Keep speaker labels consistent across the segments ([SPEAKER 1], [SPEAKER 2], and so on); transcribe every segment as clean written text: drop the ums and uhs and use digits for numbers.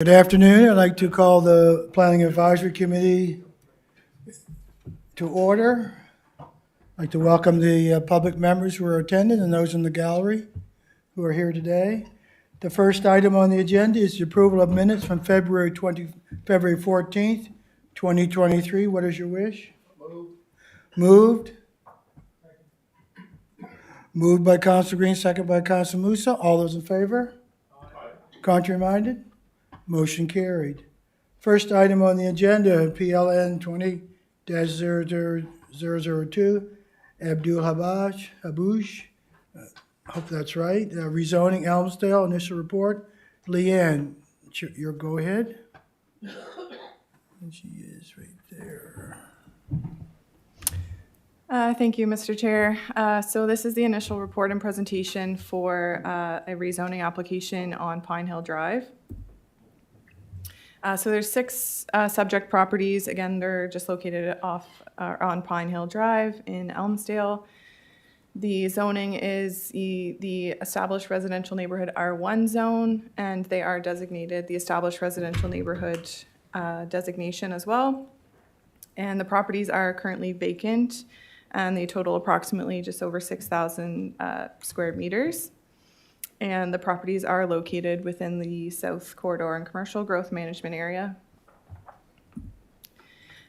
[SPEAKER 1] Good afternoon. I'd like to call the Planning Advisory Committee to order. I'd like to welcome the public members who are attending and those in the gallery who are here today. The first item on the agenda is the approval of minutes from February 14th, 2023. What is your wish? Moved. Moved by Council Green, second by Council Musa. All those in favor? Contrary minded? Motion carried. First item on the agenda, PLN 20-00002, Abdul Haboush, hope that's right, rezoning Elmsdale, initial report. Leanne, your go ahead. And she is right there.
[SPEAKER 2] Thank you, Mr. Chair. So this is the initial report and presentation for a rezoning application on Pine Hill Drive. So there's 6 subject properties. Again, they're just located on Pine Hill Drive in Elmsdale. The zoning is the established residential neighborhood R1 zone, and they are designated the established residential neighborhood designation as well. And the properties are currently vacant, and they total approximately just over 6,000 square meters. And the properties are located within the South Corridor and Commercial Growth Management Area.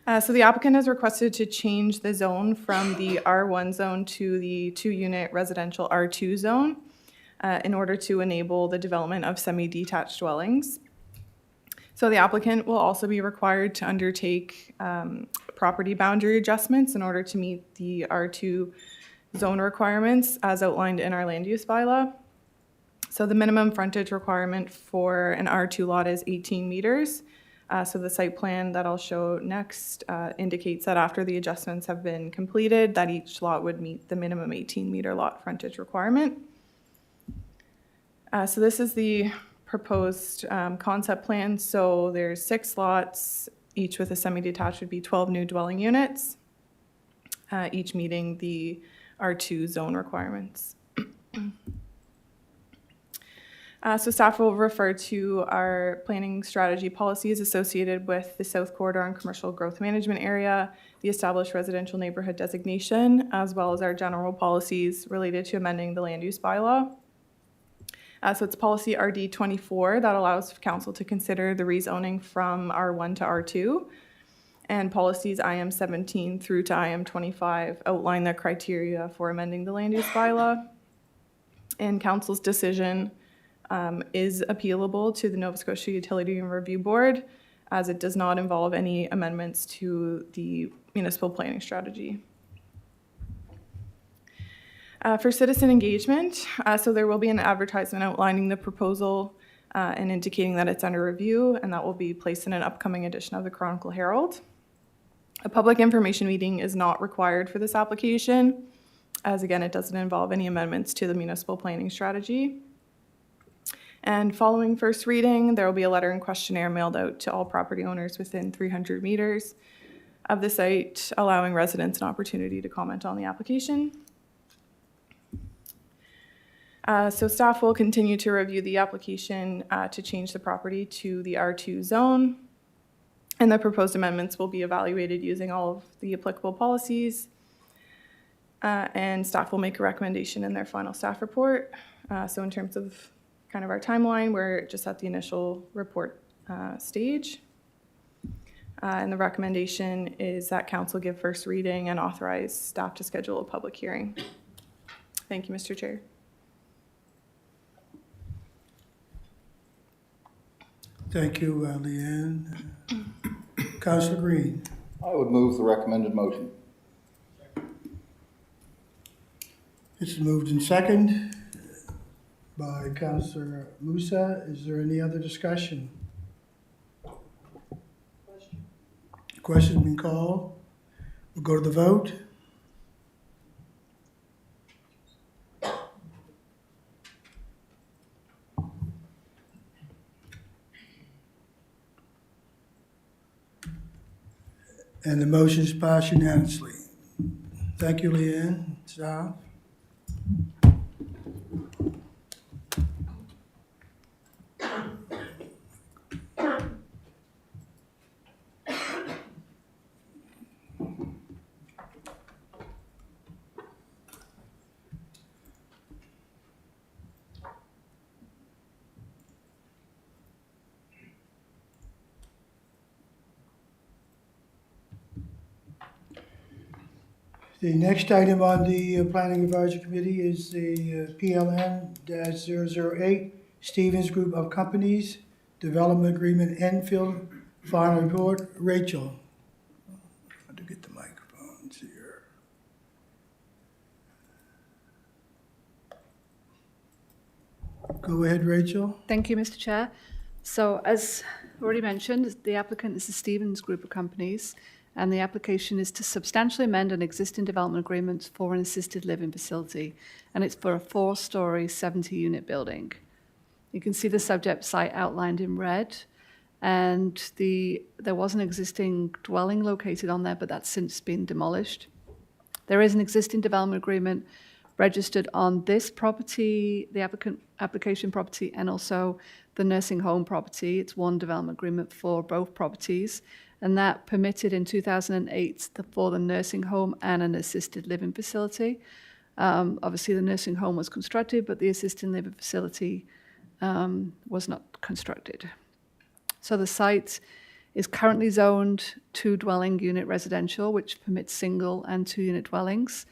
[SPEAKER 2] So the applicant has requested to change the zone from the R1 zone to the 2-unit residential R2 zone in order to enable the development of semi-detached dwellings. So the applicant will also be required to undertake property boundary adjustments in order to meet the R2 zone requirements as outlined in our land use bylaw. So the minimum frontage requirement for an R2 lot is 18 meters. So the site plan that I'll show next indicates that after the adjustments have been completed, that each lot would meet the minimum 18-meter lot frontage requirement. So this is the proposed concept plan. So there's 6 lots, each with a semi-detached would be 12 new dwelling units, each meeting the R2 zone requirements. So staff will refer to our planning strategy policies associated with the South Corridor and Commercial Growth Management Area, the established residential neighborhood designation, as well as our general policies related to amending the land use bylaw. So it's policy RD 24 that allows council to consider the rezoning from R1 to R2. And policies IM 17 through to IM 25 outline the criteria for amending the land use bylaw. And council's decision is appealable to the Nova Scotia Utility and Review Board, as it does not involve any amendments to the municipal planning strategy. For citizen engagement, so there will be an advertisement outlining the proposal and indicating that it's under review, and that will be placed in an upcoming edition of the Chronicle Herald. A public information meeting is not required for this application, as again, it doesn't involve any amendments to the municipal planning strategy. And following first reading, there will be a letter and questionnaire mailed out to all property owners within 300 meters of the site, allowing residents an opportunity to comment on the application. So staff will continue to review the application to change the property to the R2 zone, and the proposed amendments will be evaluated using all of the applicable policies, and staff will make a recommendation in their final staff report. So in terms of kind of our timeline, we're just at the initial report stage. And the recommendation is that council give first reading and authorize staff to schedule a public hearing. Thank you, Mr. Chair.
[SPEAKER 1] Thank you, Leanne. Councilor Green.
[SPEAKER 3] I would move the recommended motion.
[SPEAKER 1] It's moved in second by Councilor Musa. Is there any other discussion? Question's been called. We'll go to the vote. And the motion is passed unanimously. Thank you, Leanne. Staff. The next item on the Planning Advisory Committee is the PLN-008 Stevens Group of Companies Development Agreement Enfield Final Report. Rachel. How to get the microphones here. Go ahead, Rachel.
[SPEAKER 4] Thank you, Mr. Chair. So as already mentioned, the applicant is the Stevens Group of Companies, and the application is to substantially amend an existing development agreement for an assisted living facility, and it's for a 4-story, 70-unit building. You can see the subject site outlined in red, and there was an existing dwelling located on there, but that's since been demolished. There is an existing development agreement registered on this property, the application property, and also the nursing home property. It's one development agreement for both properties, and that permitted in 2008 for the nursing home and an assisted living facility. Obviously, the nursing home was constructed, but the assisted living facility was not constructed. So the site is currently zoned 2-dwelling unit residential, which permits single and 2-unit dwellings.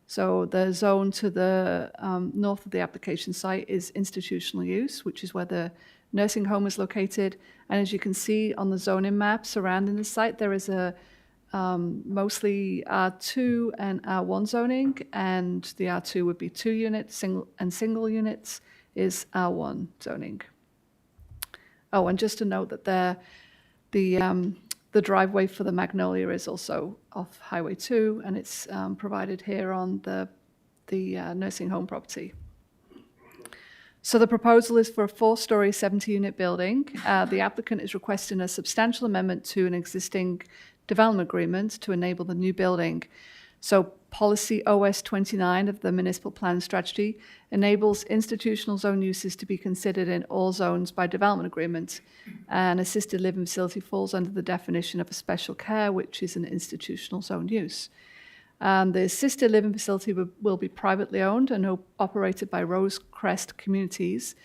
[SPEAKER 4] So the zone to the north of the application site is institutional use, which is where the nursing home is located. And as you can see on the zoning map surrounding the site, there is a mostly R2 and R1 zoning, and the R2 would be 2 units, single units is R1 zoning. Oh, and just to note that the driveway for the Magnolia is also off Highway 2, and it's provided here on the nursing home property. So the proposal is for a 4-story, 70-unit building. The applicant is requesting a substantial amendment to an existing development agreement to enable the new building. So policy OS 29 of the municipal plan strategy enables institutional zone uses to be considered in all zones by development agreement. An assisted living facility falls under the definition of a special care, which is an institutional zone use. The assisted living facility will be privately owned and operated by Rosecrest Communities,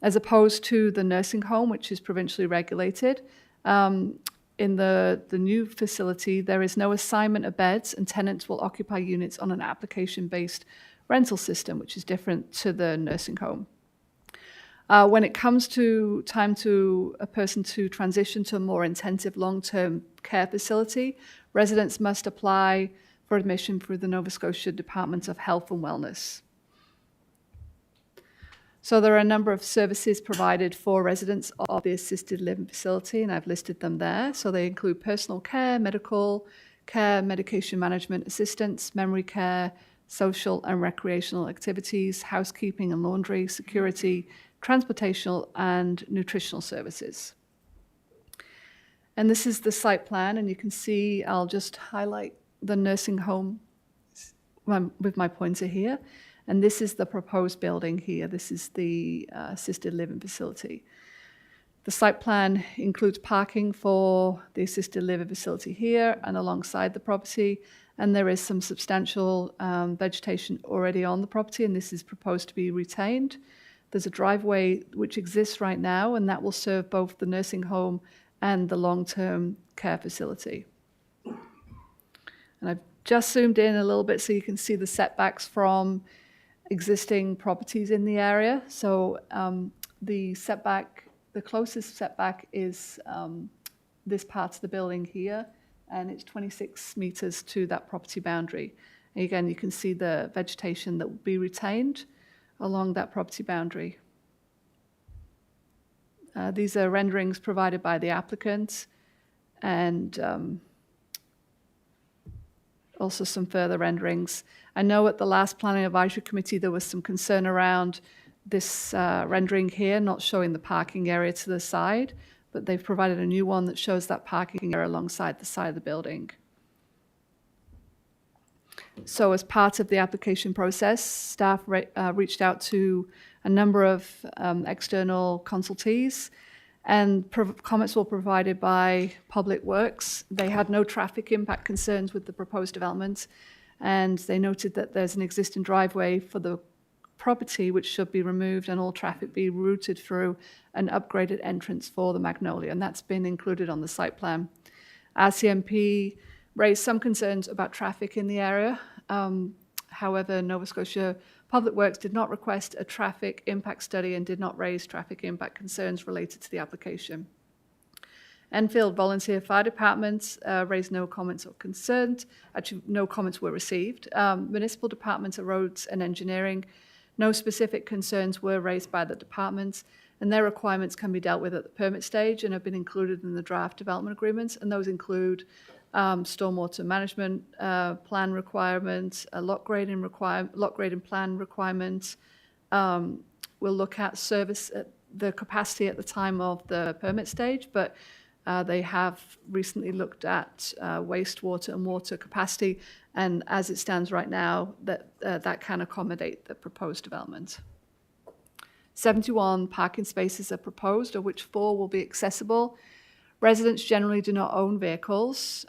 [SPEAKER 4] as opposed to the nursing home, which is provincially regulated. In the new facility, there is no assignment of beds, and tenants will occupy units on an application-based rental system, which is different to the nursing home. When it comes to time to a person to transition to a more intensive long-term care facility, residents must apply for admission through the Nova Scotia Department of Health and Wellness. So there are a number of services provided for residents of the assisted living facility, and I've listed them there. So they include personal care, medical care, medication management assistance, memory care, social and recreational activities, housekeeping and laundry, security, transportational and nutritional services. And this is the site plan, and you can see, I'll just highlight the nursing home with my pointer here. And this is the proposed building here. This is the assisted living facility. The site plan includes parking for the assisted living facility here and alongside the property. And there is some substantial vegetation already on the property, and this is proposed to be retained. There's a driveway which exists right now, and that will serve both the nursing home and the long-term care facility. And I've just zoomed in a little bit so you can see the setbacks from existing properties in the area. So the closest setback is this part of the building here, and it's 26 meters to that property boundary. And again, you can see the vegetation that will be retained along that property boundary. These are renderings provided by the applicant, and also some further renderings. I know at the last Planning Advisory Committee there was some concern around this rendering here, not showing the parking area to the side, but they've provided a new one that shows that parking area alongside the side of the building. So as part of the application process, staff reached out to a number of external consultees, and comments were provided by Public Works. They had no traffic impact concerns with the proposed development, and they noted that there's an existing driveway for the property which should be removed and all traffic be routed through an upgraded entrance for the Magnolia, and that's been included on the site plan. RCMP raised some concerns about traffic in the area, However, Nova Scotia Public Works did not request a traffic impact study and did not raise traffic impact concerns related to the application. Enfield Volunteer Fire Department raised no comments or concerns. Actually, no comments were received. Municipal Department of Roads and Engineering, no specific concerns were raised by the departments, and their requirements can be dealt with at the permit stage and have been included in the draft development agreements, and those include stormwater management plan requirements, lot grading plan requirements. We'll look at service at the capacity at the time of the permit stage, but they have recently looked at wastewater and water capacity, and as it stands right now, that can accommodate the proposed development. 71 parking spaces are proposed, of which 4 will be accessible. Residents generally do not own vehicles,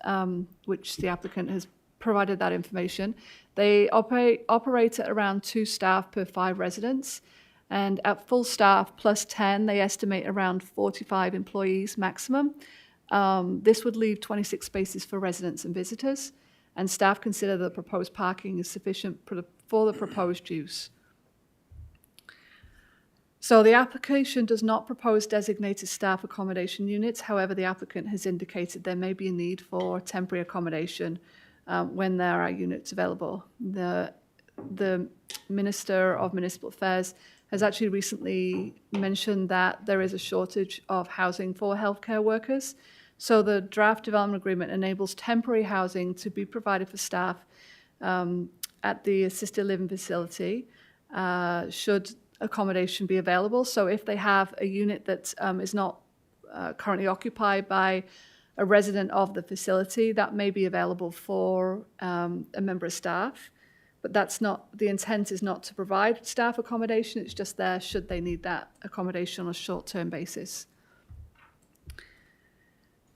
[SPEAKER 4] which the applicant has provided that information. They operate at around 2 staff per 5 residents, and at full staff plus 10, they estimate around 45 employees maximum. This would leave 26 spaces for residents and visitors, and staff consider the proposed parking is sufficient for the proposed use. So the application does not propose designated staff accommodation units. However, the applicant has indicated there may be a need for temporary accommodation when there are units available. The Minister of Municipal Affairs has actually recently mentioned that there is a shortage of housing for healthcare workers. So the draft development agreement enables temporary housing to be provided for staff at the assisted living facility should accommodation be available. So if they have a unit that is not currently occupied by a resident of the facility, that may be available for a member of staff. But that's not, the intent is not to provide staff accommodation, it's just there should they need that accommodation on a short-term basis.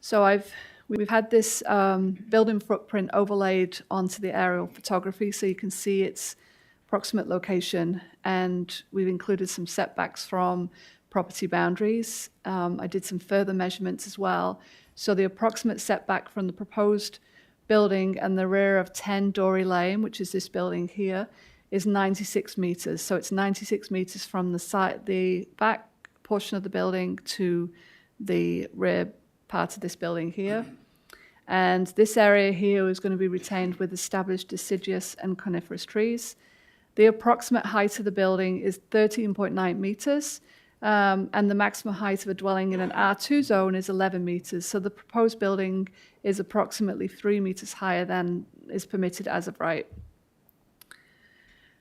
[SPEAKER 4] So we've had this building footprint overlaid onto the aerial photography so you can see its approximate location, and we've included some setbacks from property boundaries. I did some further measurements as well. So the approximate setback from the proposed building and the rear of 10 Dory Lane, which is this building here, is 96 meters. So it's 96 meters from the back portion of the building to the rear part of this building here. And this area here is going to be retained with established deciduous and coniferous trees. The approximate height of the building is 13.9 meters, and the maximum height of a dwelling in an R2 zone is 11 meters. So the proposed building is approximately 3 meters higher than is permitted as of right.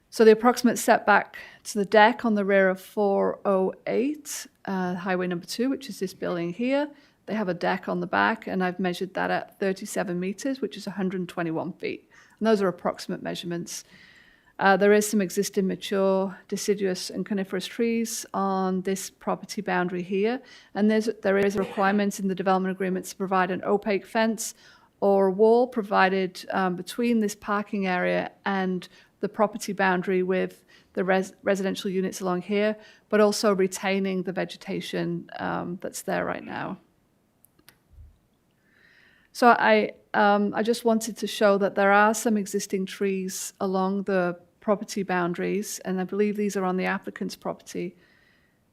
[SPEAKER 4] So the approximate setback to the deck on the rear of 408, highway number 2, which is this building here, they have a deck on the back, and I've measured that at 37 meters, which is 121 feet. And those are approximate measurements. There is some existing mature deciduous and coniferous trees on this property boundary here, and there is a requirement in the development agreement to provide an opaque fence or wall provided between this parking area and the property boundary with the residential units along here, but also retaining the vegetation that's there right now. So I just wanted to show that there are some existing trees along the property boundaries, and I believe these are on the applicant's property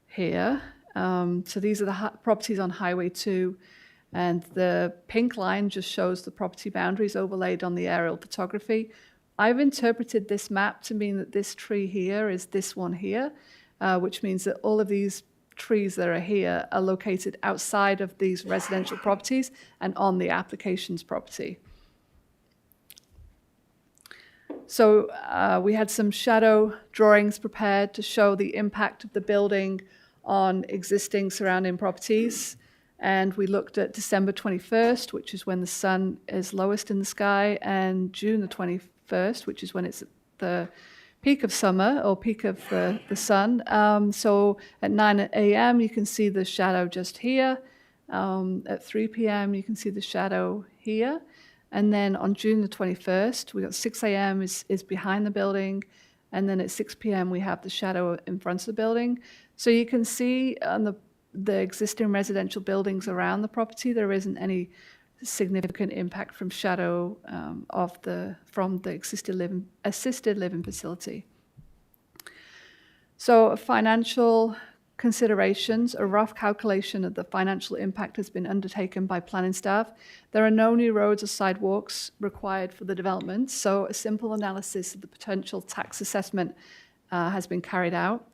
[SPEAKER 4] here. So these are the properties on Highway 2, and the pink line just shows the property boundaries overlaid on the aerial photography. I've interpreted this map to mean that this tree here is this one here, which means that all of these trees that are here are located outside of these residential properties and on the application's property. So we had some shadow drawings prepared to show the impact of the building on existing surrounding properties. And we looked at December 21st, which is when the sun is lowest in the sky, and June the 21st, which is when it's the peak of summer or peak of the sun. So at 9 a.m. you can see the shadow just here. At 3 p.m. you can see the shadow here. And then on June the 21st, we got 6 a.m. is behind the building. And then at 6 p.m. we have the shadow in front of the building. So you can see on the existing residential buildings around the property, there isn't any significant impact from shadow from the assisted living facility. So financial considerations, a rough calculation of the financial impact has been undertaken by planning staff. There are no new roads or sidewalks required for the development, so a simple analysis of the potential tax assessment has been carried out.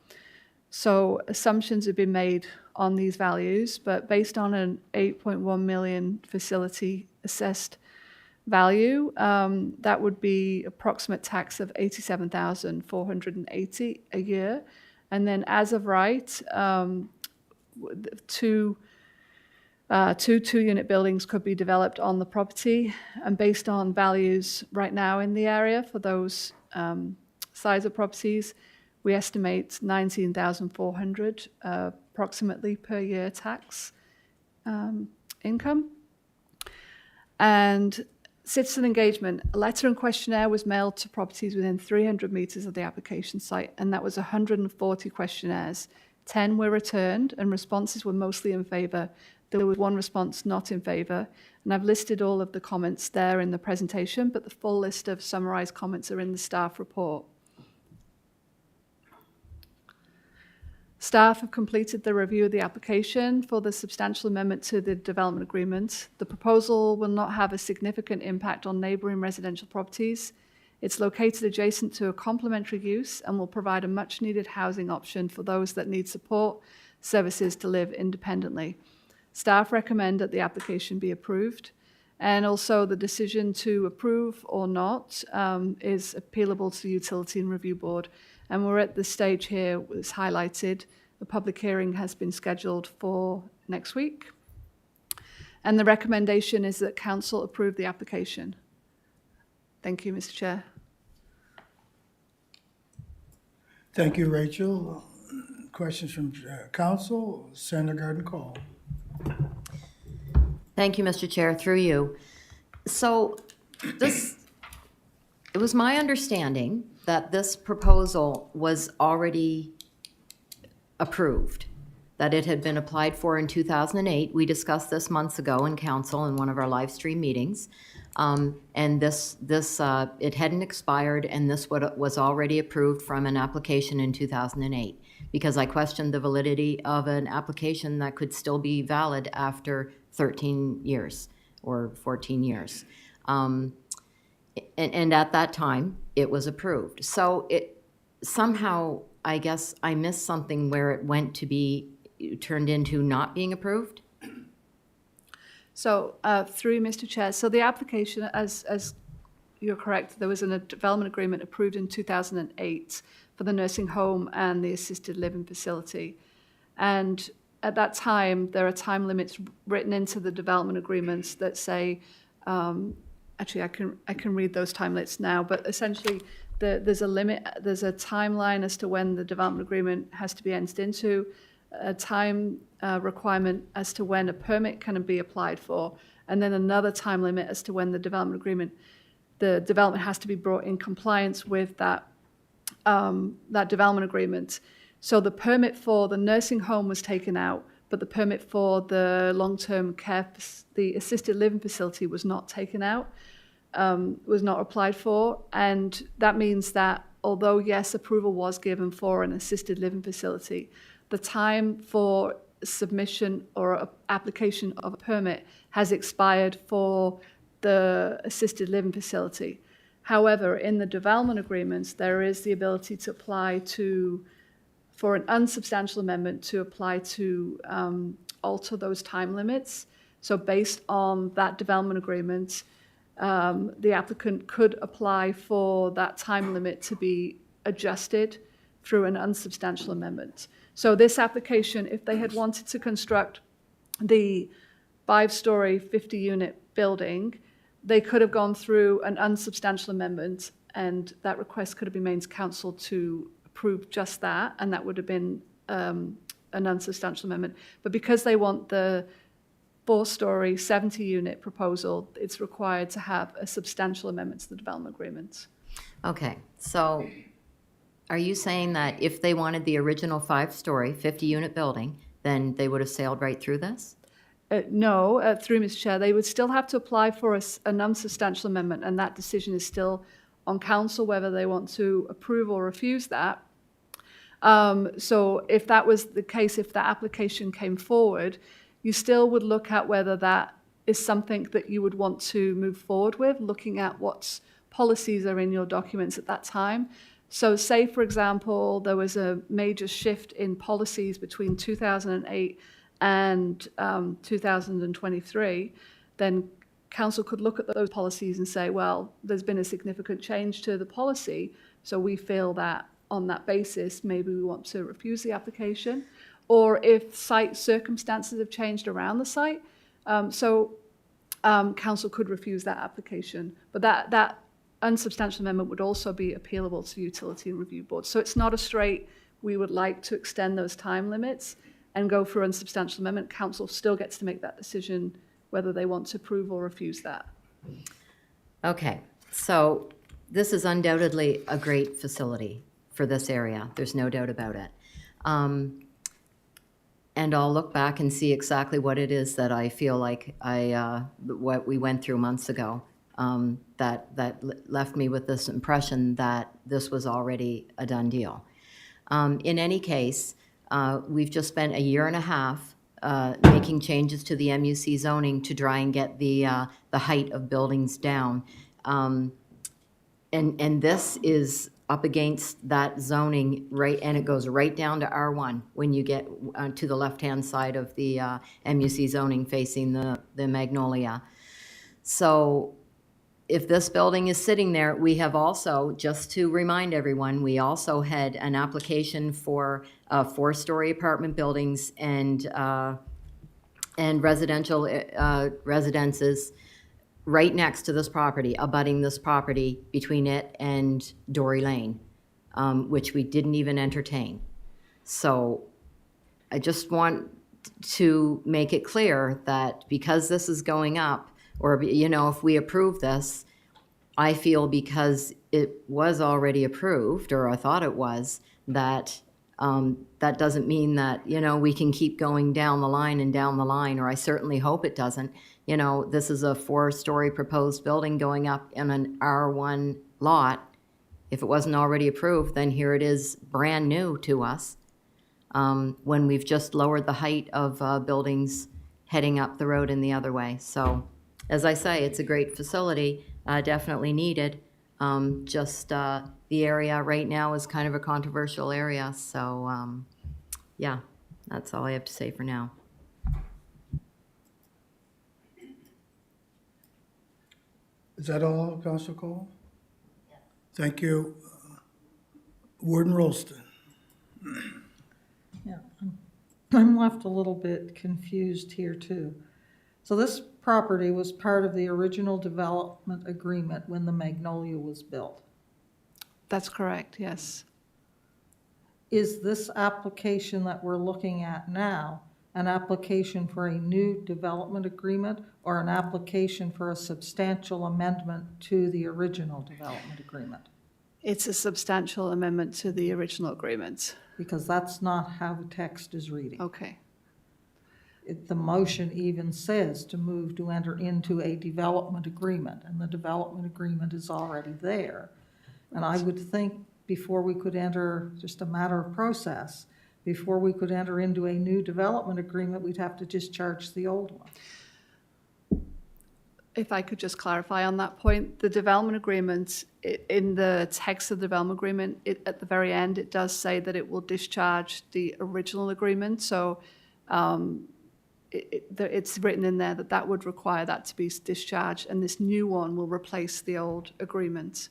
[SPEAKER 4] So assumptions have been made on these values, but based on an 8.1 million facility assessed value, that would be approximate tax of 87,480 a year. And then as of right, two two-unit buildings could be developed on the property. And based on values right now in the area for those size of properties, we estimate 19,400 approximately per year tax income. And citizen engagement, a letter and questionnaire was mailed to properties within 300 meters of the application site, and that was 140 questionnaires. 10 were returned, and responses were mostly in favor. There was one response not in favor, and I've listed all of the comments there in the presentation, but the full list of summarized comments are in the staff report. Staff have completed the review of the application for the substantial amendment to the development agreement. The proposal will not have a significant impact on neighbouring residential properties. It's located adjacent to a complementary use and will provide a much-needed housing option for those that need support services to live independently. Staff recommend that the application be approved, and also the decision to approve or not is appealable to the Utility and Review Board. And we're at the stage here, it's highlighted. The public hearing has been scheduled for next week. And the recommendation is that council approve the application. Thank you, Mr. Chair.
[SPEAKER 1] Thank you, Rachel. Questions from council? Senator Garden Cole.
[SPEAKER 5] Thank you, Mr. Chair, through you. So it was my understanding that this proposal was already approved, that it had been applied for in 2008. We discussed this months ago in council in one of our live stream meetings. And it hadn't expired, and this was already approved from an application in 2008, because I questioned the validity of an application that could still be valid after 13 years or 14 years. And at that time, it was approved. So it somehow, I guess, I missed something where it went to be turned into not being approved.
[SPEAKER 4] So through you, Mr. Chair, so the application, as you're correct, there was a development agreement approved in 2008 for the nursing home and the assisted living facility. And at that time, there are time limits written into the development agreements that say, actually, I can read those time limits now, but essentially there's a limit, there's a timeline as to when the development agreement has to be entered into, a time requirement as to when a permit can be applied for, and then another time limit as to when the development has to be brought in compliance with that development agreement. So the permit for the nursing home was taken out, but the permit for the long-term care, the assisted living facility was not taken out, was not applied for. And that means that although, yes, approval was given for an assisted living facility, the time for submission or application of a permit has expired for the assisted living facility. However, in the development agreements, there is the ability to apply for an unsubstantial amendment to apply to alter those time limits. So based on that development agreement, the applicant could apply for that time limit to be adjusted through an unsubstantial amendment. So this application, if they had wanted to construct the 5-story, 50-unit building, they could have gone through an unsubstantial amendment, and that request could have been made to council to approve just that, and that would have been an unsubstantial amendment. But because they want the 4-story, 70-unit proposal, it's required to have a substantial amendment to the development agreement.
[SPEAKER 5] Okay, so are you saying that if they wanted the original 5-story, 50-unit building, then they would have sailed right through this?
[SPEAKER 4] No, through Ms. Chair, they would still have to apply for a non-substantial amendment, and that decision is still on council whether they want to approve or refuse that. So if that was the case, if that application came forward, you still would look at whether that is something that you would want to move forward with, looking at what policies are in your documents at that time. So say, for example, there was a major shift in policies between 2008 and 2023, then council could look at those policies and say, well, there's been a significant change to the policy, so we feel that on that basis, maybe we want to refuse the application. Or if site circumstances have changed around the site, council could refuse that application. But that unsubstantial amendment would also be appealable to the Utility and Review Board. So it's not a straight, we would like to extend those time limits and go for unsubstantial amendment. Council still gets to make that decision whether they want to approve or refuse that.
[SPEAKER 5] Okay, so this is undoubtedly a great facility for this area. There's no doubt about it. And I'll look back and see exactly what it is that I feel like what we went through months ago, that left me with this impression that this was already a done deal. In any case, we've just spent a year and a half making changes to the MUC zoning to try and get the height of buildings down. And this is up against that zoning, right, and it goes right down to R1 when you get to the left-hand side of the MUC zoning facing the Magnolia. So if this building is sitting there, we have also, just to remind everyone, we also had an application for 4-story apartment buildings and residential residences right next to this property, abutting this property between it and Dory Lane, which we didn't even entertain. So I just want to make it clear that because this is going up, or, you know, if we approve this, I feel because it was already approved, or I thought it was, that that doesn't mean that, you know, we can keep going down the line and down the line, or I certainly hope it doesn't. You know, this is a 4-story proposed building going up in an R1 lot. If it wasn't already approved, then here it is brand new to us, when we've just lowered the height of buildings heading up the road in the other way. So, as I say, it's a great facility, definitely needed. The area right now is kind of a controversial area, so yeah, that's all I have to say for now.
[SPEAKER 1] Is that all, Councilor Cole? Yes. Thank you. Warden Rolston.
[SPEAKER 6] Yeah, I'm left a little bit confused here too. So this property was part of the original development agreement when the Magnolia was built.
[SPEAKER 4] That's correct, yes.
[SPEAKER 6] Is this application that we're looking at now an application for a new development agreement or an application for a substantial amendment to the original development agreement?
[SPEAKER 4] It's a substantial amendment to the original agreement.
[SPEAKER 6] Because that's not how the text is reading.
[SPEAKER 4] Okay.
[SPEAKER 6] The motion even says to move to enter into a development agreement, and the development agreement is already there. And I would think before we could enter, just a matter of process, before we could enter into a new development agreement, we'd have to discharge the old one.
[SPEAKER 4] If I could just clarify on that point, the development agreement, in the text of the development agreement, at the very end, it does say that it will discharge the original agreement. So it's written in there that would require that to be discharged, and this new one will replace the old agreement.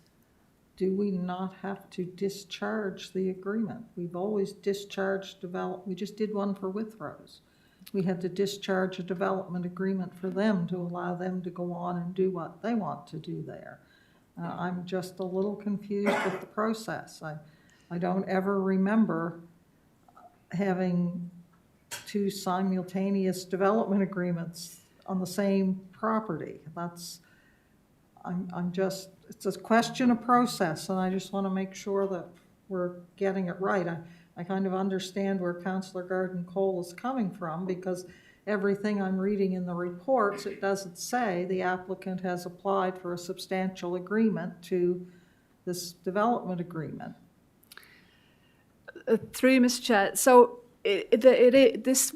[SPEAKER 6] Do we not have to discharge the agreement? We've always discharged we just did one for Withrose. We had to discharge a development agreement for them to allow them to go on and do what they want to do there. I'm just a little confused with the process. I don't ever remember having 2 simultaneous development agreements on the same property. It's a question of process, and I just want to make sure that we're getting it right. I kind of understand where Councillor Garden Cole is coming from, because everything I'm reading in the reports, it doesn't say the applicant has applied for a substantial agreement to this development agreement.
[SPEAKER 4] Through you, Mr. Chair. So this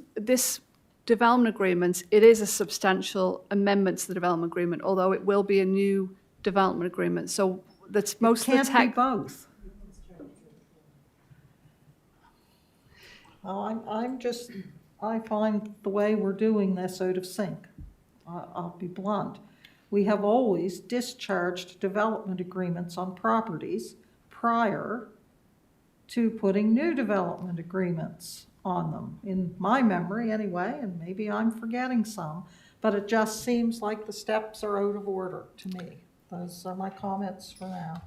[SPEAKER 4] development agreement, it is a substantial amendment to the development agreement, although it will be a new development agreement. So that's most of the
[SPEAKER 6] Can't be
[SPEAKER 4] tech.
[SPEAKER 6] both. I find the way we're doing this out of sync. I'll be blunt. We have always discharged development agreements on properties prior to putting new development agreements on them, in my memory anyway, and maybe I'm forgetting some, but it just seems like the steps are out of order to me. Those are my comments for now.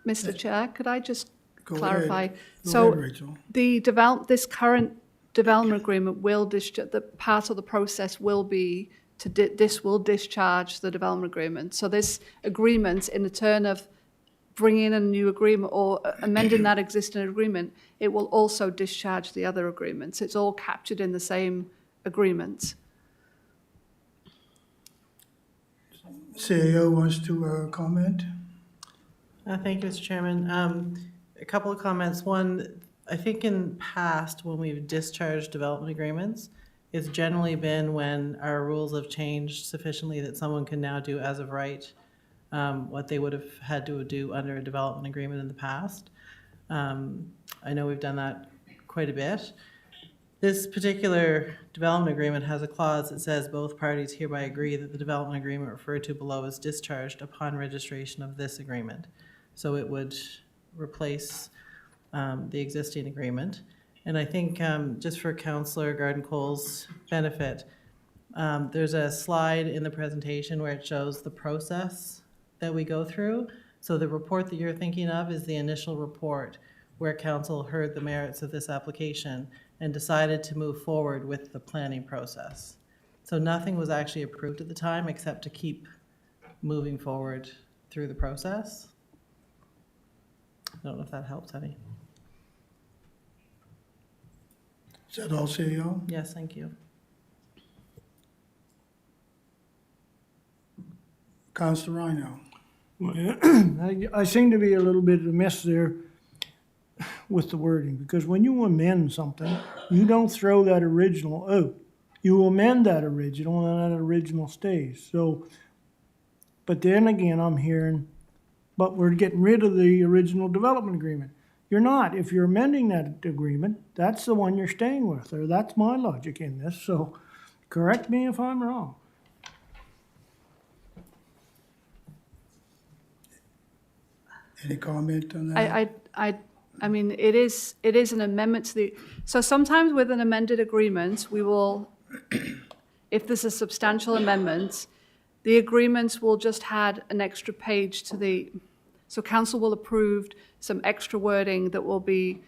[SPEAKER 4] Mr. Chair, could I just
[SPEAKER 1] Go
[SPEAKER 4] clarify?
[SPEAKER 1] ahead. Go
[SPEAKER 4] So
[SPEAKER 1] ahead, Rachel.
[SPEAKER 4] this current development agreement will the part of the process will be this will discharge the development agreement. So this agreement, in the turn of bringing in a new agreement or amending that existing agreement, it will also discharge the other agreements. It's all captured in the same agreement.
[SPEAKER 1] CAO wants to comment?
[SPEAKER 7] Thank you, Mr. Chairman. A couple of comments. One, I think in past, when we've discharged development agreements, it's generally been when our rules have changed sufficiently that someone can now do as of right what they would have had to do under a development agreement in the past. I know we've done that quite a bit. This particular development agreement has a clause that says both parties hereby agree that the development agreement referred to below is discharged upon registration of this agreement. So it would replace the existing agreement. And I think just for Councillor Garden-Cole's benefit, there's a slide in the presentation where it shows the process that we go through. So the report that you're thinking of is the initial report where Council heard the merits of this application and decided to move forward with the planning process. So nothing was actually approved at the time except to keep moving forward through the process. I don't know if that helps any.
[SPEAKER 1] Is that all, CAO?
[SPEAKER 7] Yes, thank you.
[SPEAKER 1] Councilor Rhino?
[SPEAKER 8] I seem to be a little bit amiss there with the wording, because when you amend something, you don't throw that original out. You amend that original, and that original stays. So, but then again, I'm hearing, but we're getting rid of the original development agreement. You're not. If you're amending that agreement, that's the one you're staying with, or that's my logic in this. So correct me if I'm wrong.
[SPEAKER 1] Any comment on that?
[SPEAKER 4] I mean, it is an amendment to the, so sometimes with an amended agreement, we will, if there's a substantial amendment, the agreements will just add an extra page to the, so council will approve some extra wording that will be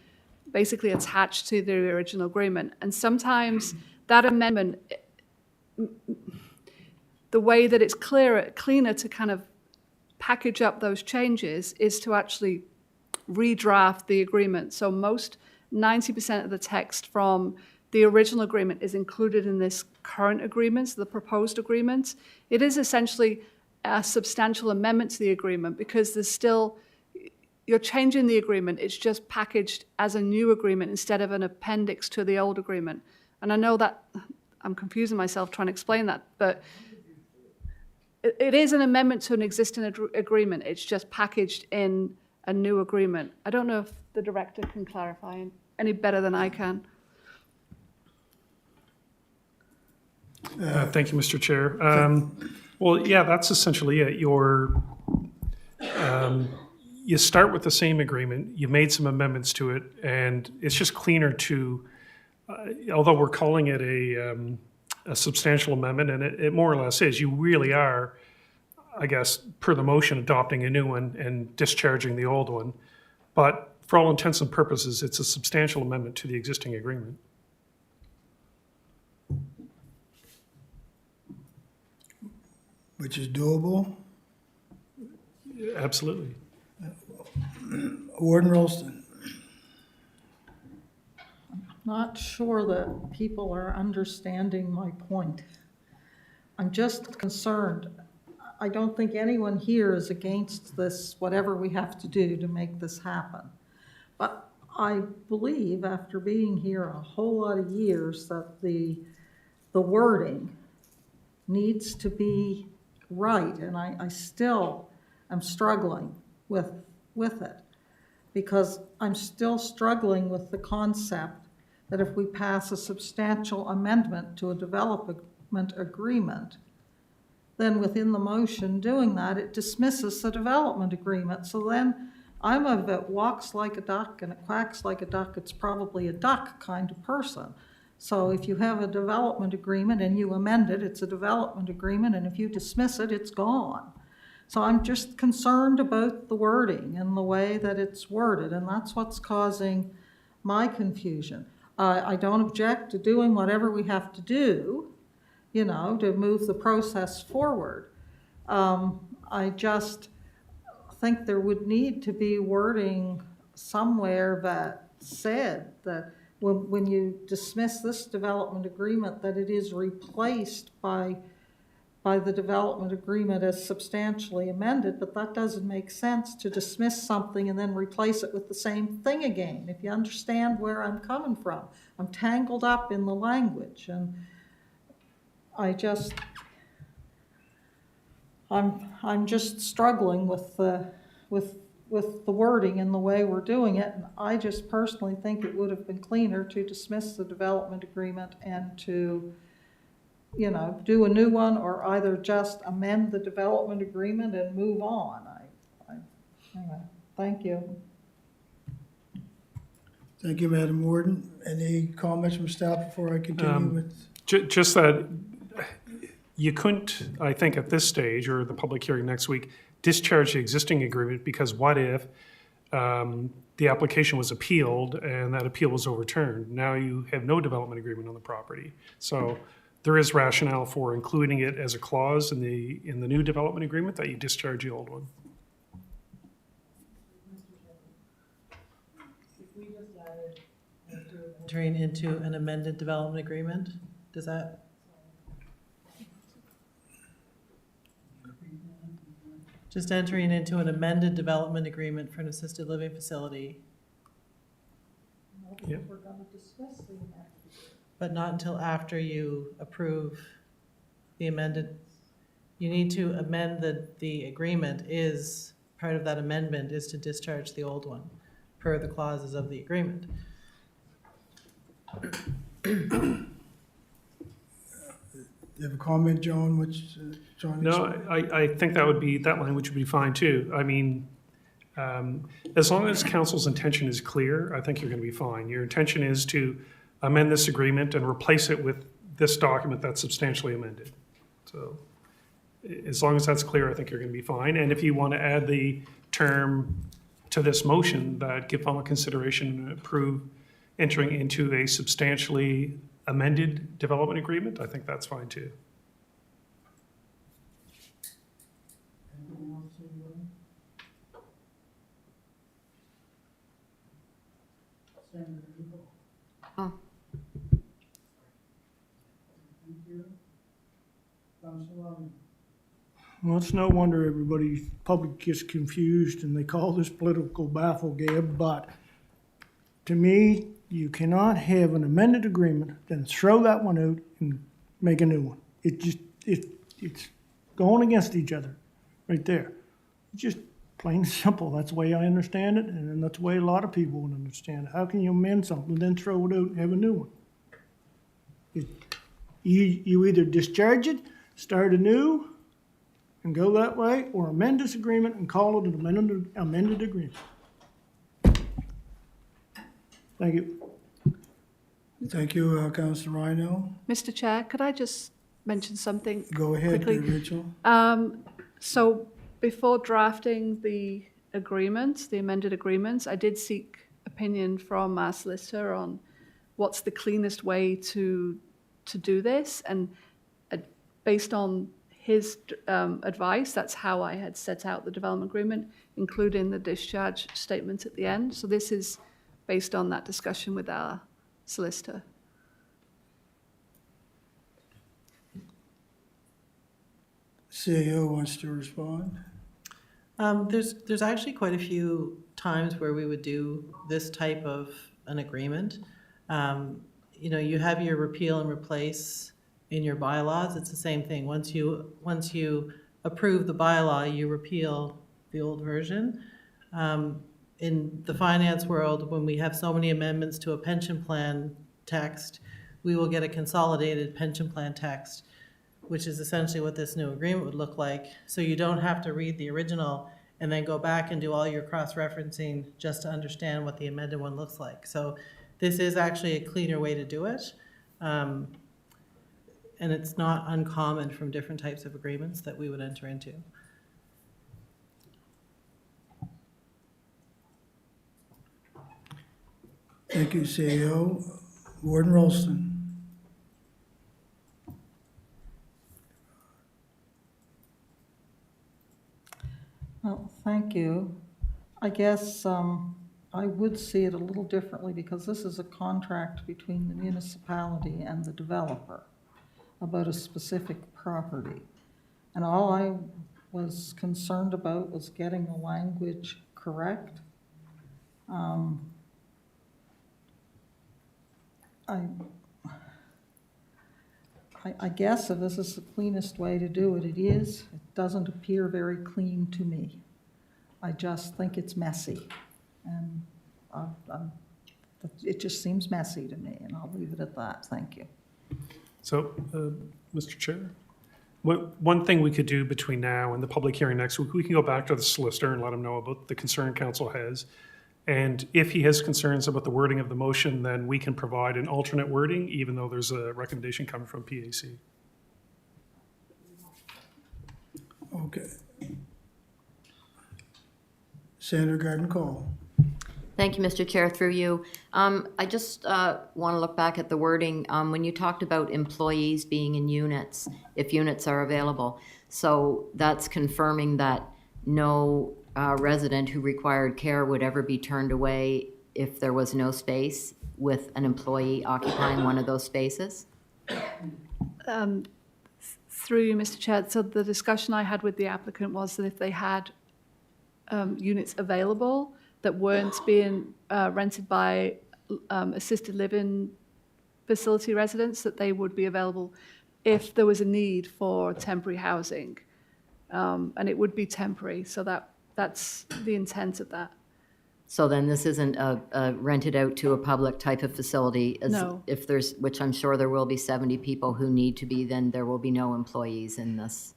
[SPEAKER 4] basically attached to the original agreement. And sometimes that amendment, the way that it's cleaner to kind of package up those changes is to actually redraft the agreement. So 90% of the text from the original agreement is included in this current agreement, so the proposed agreement. It is essentially a substantial amendment to the agreement because there's still, you're changing the agreement, it's just packaged as a new agreement instead of an appendix to the old agreement. And I know that I'm confusing myself trying to explain that, but it is an amendment to an existing agreement. It's just packaged in a new agreement. I don't know if the director can clarify any better than I can.
[SPEAKER 9] Thank you, Mr. Chair. Well, yeah, that's essentially it. You start with the same agreement, you made some amendments to it, and it's just cleaner to, although we're calling it a substantial amendment, and it more or less is, you really are, I guess, per the motion, adopting a new one and discharging the old one. But for all intents and purposes, it's a substantial amendment to the existing agreement.
[SPEAKER 1] Which is doable.
[SPEAKER 9] Absolutely.
[SPEAKER 1] Warden Rolston?
[SPEAKER 6] not sure that people are understanding my point. I'm just concerned. I don't think anyone here is against this, whatever we have to do to make this happen. But I believe, after being here a whole lot of years, that the wording needs to be right, and I still am struggling with it. Because I'm still struggling with the concept that if we pass a substantial amendment to a development agreement, then within the motion doing that, it dismisses the development agreement. So then I'm of it walks like a duck and it quacks like a duck, it's probably a duck kind of person. So if you have a development agreement and you amend it, it's a development agreement, and if you dismiss it, it's gone. So I'm just concerned about the wording and the way that it's worded, and that's what's causing my confusion. I don't object to doing whatever we have to do, you know, to move the process forward. I just think there would need to be wording somewhere that said that when you dismiss this development agreement, that it is replaced by the development agreement as substantially amended, but that doesn't make sense to dismiss something and then replace it with the same thing again, if you understand where I'm coming from. I'm tangled up in the language, and I'm just struggling with the wording and the way we're doing it, and I just personally think it would have been cleaner to dismiss the development agreement and to, you know, do a new one, or either just amend the development agreement and move on. Anyway, thank you.
[SPEAKER 1] Thank you, Madam Warden. Any comments from staff before I continue with?
[SPEAKER 9] Just that you couldn't, I think at this stage, or the public hearing next week, discharge the existing agreement, because what if the application was appealed and that appeal was overturned? Now you have no development agreement on the property. So there is rationale for including it as a clause in the new development agreement that you discharge the old one.
[SPEAKER 7] Entering into an amended development agreement, does that? Just entering into an amended development agreement for an assisted living facility.
[SPEAKER 9] Yeah.
[SPEAKER 6] We're going to discuss the amendment.
[SPEAKER 7] But not until after you approve the amended. You need to amend the agreement. Is part of that amendment is to discharge the old one per the clauses of the agreement.
[SPEAKER 1] You have a comment, Joan? Which John?
[SPEAKER 9] No, I think that language would be fine too. I mean, as long as council's intention is clear, I think you're going to be fine. Your intention is to amend this agreement and replace it with this document that's substantially amended. So as long as that's clear, I think you're going to be fine. And if you want to add the term to this motion that give final consideration and approve entering into a substantially amended development agreement, I think that's fine too.
[SPEAKER 5] Oh.
[SPEAKER 8] Well, it's no wonder everybody, public gets confused and they call this political bafflegab, but to me, you cannot have an amended agreement, then throw that one out and make a new one. It's going against each other, right there. Just plain and simple, that's the way I understand it, and that's the way a lot of people would understand it. How can you amend something, then throw it out and have a new one? You either discharge it, start anew, and go that way, or amend this agreement and call it an amended agreement. Thank you.
[SPEAKER 1] Thank you, Councilor Rhino.
[SPEAKER 4] Mr. Chair, could I just mention something?
[SPEAKER 1] Go ahead,
[SPEAKER 4] Quickly.
[SPEAKER 1] Rachel.
[SPEAKER 4] So before drafting the agreements, the amended agreements, I did seek opinion from our solicitor on what's the cleanest way to do this. And based on his advice, that's how I had set out the development agreement, including the discharge statement at the end. So this is based on that discussion with our solicitor.
[SPEAKER 1] CAO wants to respond.
[SPEAKER 7] There's actually quite a few times where we would do this type of an agreement. You have your repeal and replace in your bylaws. It's the same thing. Once you approve the bylaw, you repeal the old version. In the finance world, when we have so many amendments to a pension plan text, we will get a consolidated pension plan text, which is essentially what this new agreement would look like. So you don't have to read the original and then go back and do all your cross-referencing just to understand what the amended one looks like. So this is actually a cleaner way to do it. And it's not uncommon from different types of agreements that we would enter into.
[SPEAKER 1] Thank you, CAO. Warden Rolston.
[SPEAKER 6] Well, thank you. I guess I would see it a little differently because this is a contract between the municipality and the developer about a specific property. And all I was concerned about was getting the language correct. I guess if this is the cleanest way to do it, it is. It doesn't appear very clean to me. I just think it's messy. And it just seems messy to me, and I'll leave it at that. Thank you.
[SPEAKER 9] So, Mr. Chair, one thing we could do between now and the public hearing next week, we can go back to the solicitor and let him know about the concern council has. And if he has concerns about the wording of the motion, then we can provide an alternate wording, even though there's a recommendation coming from PAC.
[SPEAKER 1] Okay. Senator Garden Cole.
[SPEAKER 5] Thank you, Mr. Chair, through you. I just want to look back at the wording. When you talked about employees being in units, if units are available. So that's confirming that no resident who required care would ever be turned away if there was no space with an employee occupying one of those spaces?
[SPEAKER 4] Through you, Mr. Chair, so the discussion I had with the applicant was that if they had units available that weren't being rented by assisted living facility residents, that they would be available if there was a need for temporary housing. And it would be temporary, so that's the intent of that.
[SPEAKER 5] So then this isn't rented out to a public type of facility?
[SPEAKER 4] No.
[SPEAKER 5] If there's, which I'm sure there will be 70 people who need to be, then there will be no employees in this.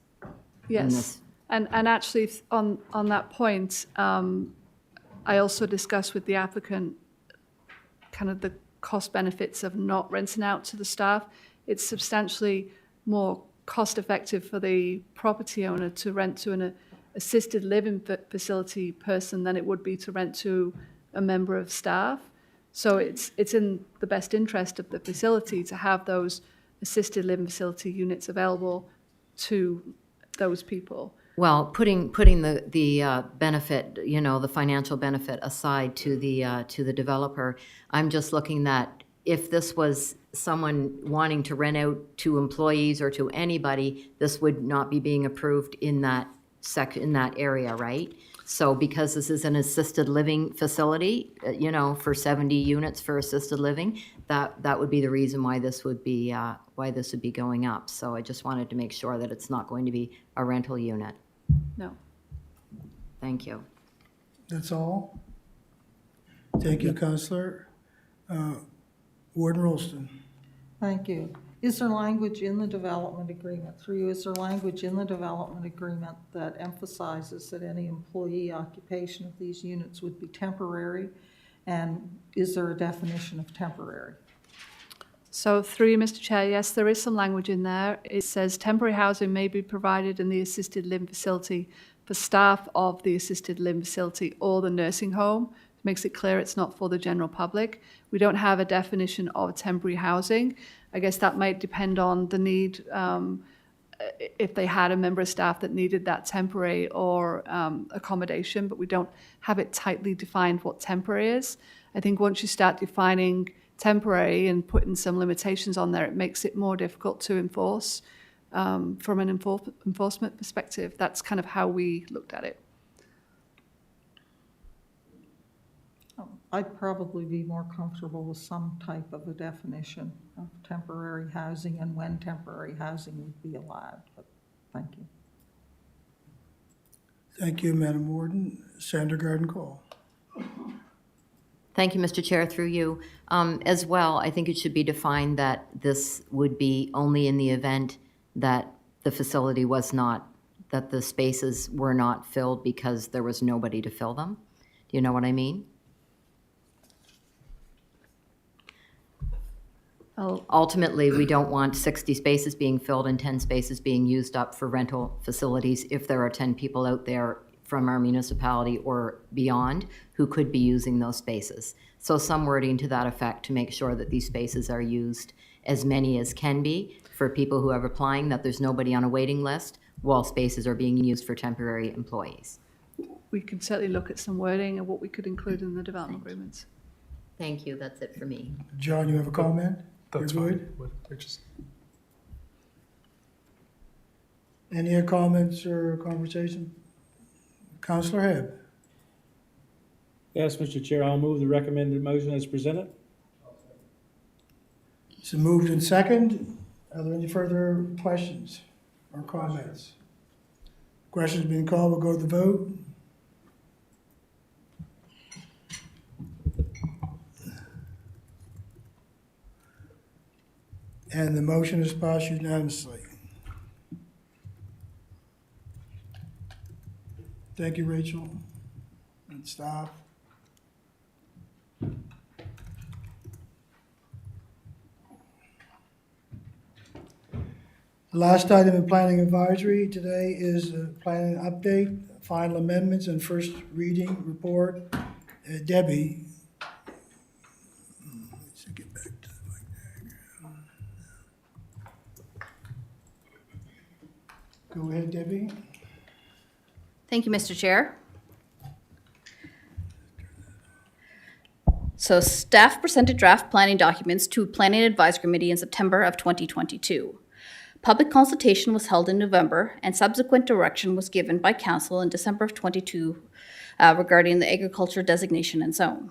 [SPEAKER 4] Yes, and actually on that point, I also discussed with the applicant kind of the cost benefits of not renting out to the staff. It's substantially more cost effective for the property owner to rent to an assisted living facility person than it would be to rent to a member of staff. So it's in the best interest of the facility to have those assisted living facility units available to those people.
[SPEAKER 5] Well, putting the benefit, the financial benefit aside to the developer, I'm just looking at if this was someone wanting to rent out to employees or to anybody, this would not be being approved in that area, right? So because this is an assisted living facility, for 70 units for assisted living, that would be the reason why this would be going up. So I just wanted to make sure that it's not going to be a rental unit.
[SPEAKER 4] No.
[SPEAKER 5] Thank you.
[SPEAKER 1] That's all? Thank you, Councillor. Warden Rolston.
[SPEAKER 6] Thank you. Is there language in the development agreement, through you, is there language in the development agreement that emphasizes that any employee occupation of these units would be temporary? And is there a definition of temporary?
[SPEAKER 4] So through you, Mr. Chair, yes, there is some language in there. It says temporary housing may be provided in the assisted living facility for staff of the assisted living facility or the nursing home. It makes it clear it's not for the general public. We don't have a definition of temporary housing. I guess that might depend on the need, if they had a member of staff that needed that temporary or accommodation, but we don't have it tightly defined what temporary is. I think once you start defining temporary and putting some limitations on there, it makes it more difficult to enforce from an enforcement perspective. That's kind of how we looked at it.
[SPEAKER 6] I'd probably be more comfortable with some type of a definition of temporary housing and when temporary housing would be allowed, but thank you.
[SPEAKER 1] Thank you, Madam Warden. Senator Garden Cole.
[SPEAKER 5] Thank you, Mr. Chair, through you. As well, I think it should be defined that this would be only in the event that the facility was not, that the spaces were not filled because there was nobody to fill them. Do you know what I mean? Ultimately, we don't want 60 spaces being filled and 10 spaces being used up for rental facilities if there are 10 people out there from our municipality or beyond who could be using those spaces. So some wording to that effect to make sure that these spaces are used, as many as can be, for people who are applying, that there's nobody on a waiting list while spaces are being used for temporary employees.
[SPEAKER 4] We can certainly look at some wording of what we could include in the development agreements.
[SPEAKER 5] Thank you, that's it for me.
[SPEAKER 1] John, you have a comment?
[SPEAKER 9] That's
[SPEAKER 1] You're
[SPEAKER 9] fine.
[SPEAKER 1] good?
[SPEAKER 9] But I just-
[SPEAKER 1] Any other comments or conversation? Councillor Hebb.
[SPEAKER 10] Yes, Mr. Chair, I'll move the recommended motion as presented.
[SPEAKER 1] It's moved in second. Are there any further questions or comments? Questions being called, we'll go to the vote. And the motion is passed unanimously. Thank you, Rachel and staff. The last item in planning advisory today is a planning update, final amendments and first reading report. Debbie. Let's get back to the mic there. Go ahead, Debbie.
[SPEAKER 11] Thank you, Mr. Chair. So staff presented draft planning documents to Planning Advisory Committee in September of 2022. Public consultation was held in November, and subsequent direction was given by Council in December of 22 regarding the agriculture designation and zone.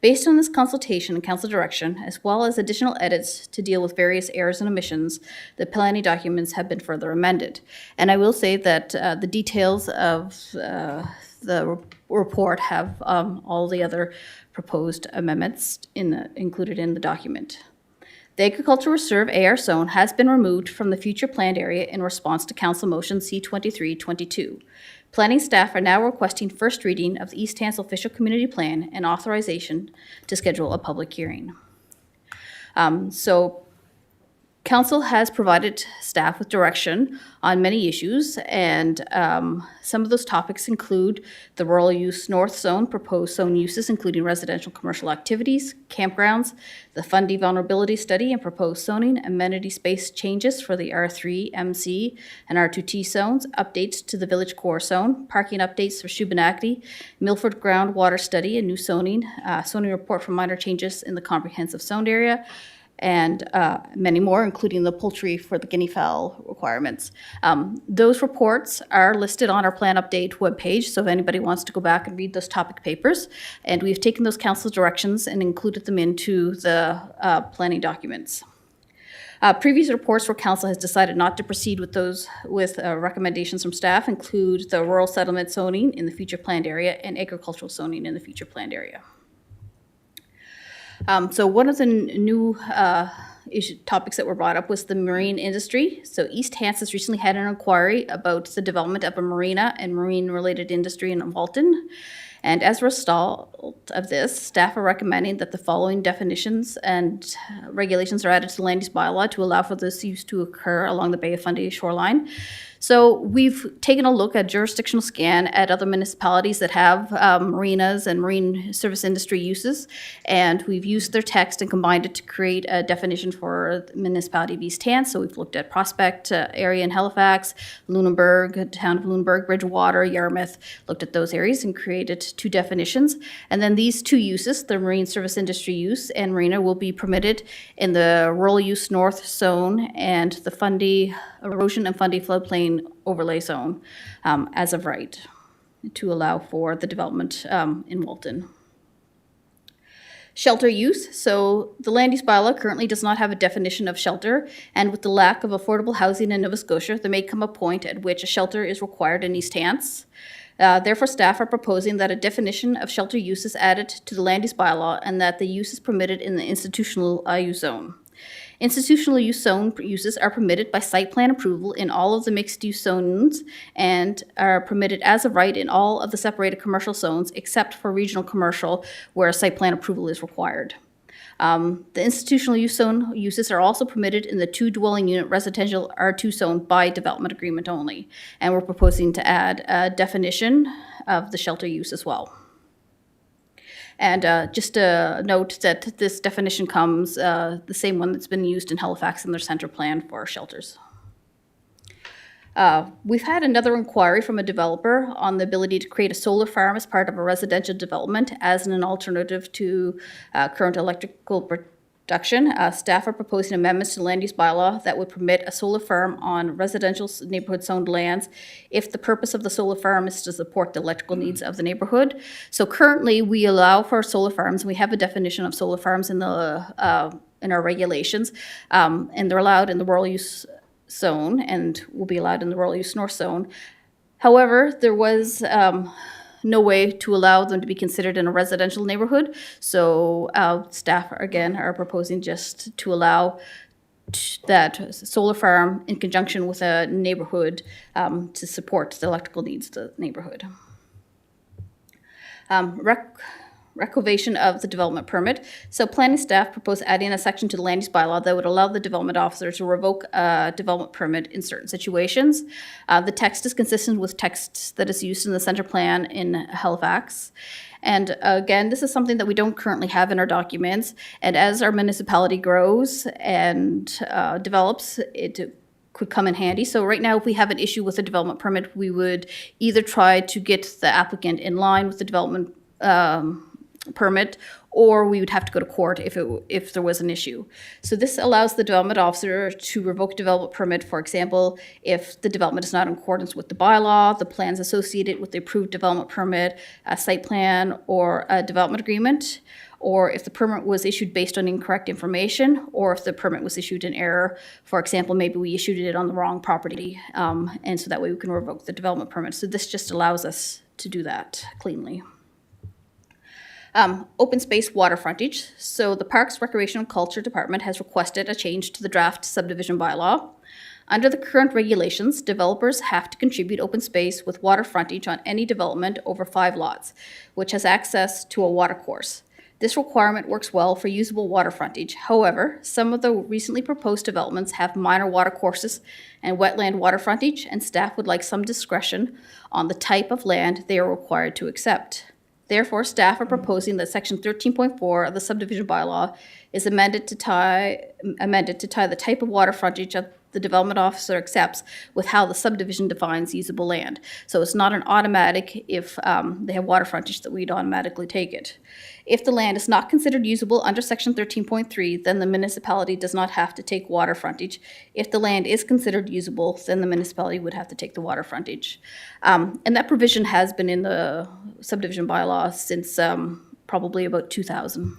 [SPEAKER 11] Based on this consultation and council direction, as well as additional edits to deal with various errors and omissions, the planning documents have been further amended. And I will say that the details of the report have all the other proposed amendments included in the document. The Agricultural Reserve AR zone has been removed from the future planned area in response to Council Motion C-2322. Planning staff are now requesting first reading of the East Hansel Official Community Plan and authorization to schedule a public hearing. So Council has provided staff with direction on many issues, and some of those topics include the rural use north zone, proposed zone uses including residential commercial activities, campgrounds, the Fundy vulnerability study and proposed zoning, amenity space changes for the R3, MC, and R2T zones, updates to the village core zone, parking updates for Shubenacadie, Milford groundwater study and new zoning, zoning report for minor changes in the comprehensive zoned area, and many more, including the poultry for the guinea fowl requirements. Those reports are listed on our plan update webpage, so if anybody wants to go back and read those topic papers. And we've taken those council directions and included them into the planning documents. Previous reports where council has decided not to proceed with those with recommendations from staff include the rural settlement zoning in the future planned area and agricultural zoning in the future planned area. So one of the new topics that were brought up was the marine industry. So East Hants has recently had an inquiry about the development of a marina and marine-related industry in Walton. And as a result of this, staff are recommending that the following definitions and regulations are added to the land use bylaw to allow for this use to occur along the Bay of Fundy shoreline. So we've taken a look at jurisdictional scan at other municipalities that have marinas and marine service industry uses, and we've used their text and combined it to create a definition for the municipality of East Hants. So we've looked at Prospect area in Halifax, Lunenburg, town of Lunenburg, Bridgewater, Yarmouth, looked at those areas and created two definitions. And then these two uses, the marine service industry use and marina, will be permitted in the rural use north zone and the Fundy erosion and Fundy floodplain overlay zone as of right, to allow for the development in Walton. Shelter use. So the land use bylaw currently does not have a definition of shelter, and with the lack of affordable housing in Nova Scotia, there may come a point at which a shelter is required in East Hants. Therefore, staff are proposing that a definition of shelter use is added to the land use bylaw and that the use is permitted in the institutional use zone. Institutional use zone uses are permitted by site plan approval in all of the mixed-use zones and are permitted as of right in all of the separated commercial zones except for regional commercial where site plan approval is required. The institutional use zone uses are also permitted in the 2 dwelling unit residential R2 zone by development agreement only. And we're proposing to add a definition of the shelter use as well. And just a note that this definition comes, the same one that's been used in Halifax in their center plan for shelters. We've had another inquiry from a developer on the ability to create a solar farm as part of a residential development as an alternative to current electrical production. Staff are proposing amendments to the land use bylaw that would permit a solar farm on residential neighborhood zoned lands if the purpose of the solar farm is to support the electrical needs of the neighborhood. So currently, we allow for solar farms. We have a definition of solar farms in the in our regulations, and they're allowed in the rural use zone and will be allowed in the rural use north zone. However, there was no way to allow them to be considered in a residential neighborhood. So staff, again, are proposing just to allow that solar farm in conjunction with a neighborhood to support the electrical needs of the neighborhood. Reclamation of the development permit. So planning staff propose adding a section to the land use bylaw that would allow the development officer to revoke a development permit in certain situations. The text is consistent with text that is used in the center plan in Halifax. And again, this is something that we don't currently have in our documents. And as our municipality grows and develops, it could come in handy. So right now, if we have an issue with a development permit, we would either try to get the applicant in line with the development permit, or we would have to go to court if there was an issue. So this allows the development officer to revoke development permit, for example, if the development is not in accordance with the bylaw, the plans associated with the approved development permit, a site plan, or a development agreement, or if the permit was issued based on incorrect information, or if the permit was issued in error. For example, maybe we issued it on the wrong property, and so that way we can revoke the development permit. So this just allows us to do that cleanly. Open space water frontage. So the Parks, Recreation and Culture Department has requested a change to the draft subdivision bylaw. Under the current regulations, developers have to contribute open space with water frontage on any development over 5 lots, which has access to a water course. This requirement works well for usable water frontage. However, some of the recently proposed developments have minor water courses and wetland water frontage, and staff would like some discretion on the type of land they are required to accept. Therefore, staff are proposing that Section 13.4 of the subdivision bylaw is amended to tie the type of water frontage that the development officer accepts with how the subdivision defines usable land. So it's not an automatic if they have water frontage that we'd automatically take it. If the land is not considered usable under Section 13.3, then the municipality does not have to take water frontage. If the land is considered usable, then the municipality would have to take the water frontage. And that provision has been in the subdivision bylaw since probably about 2000.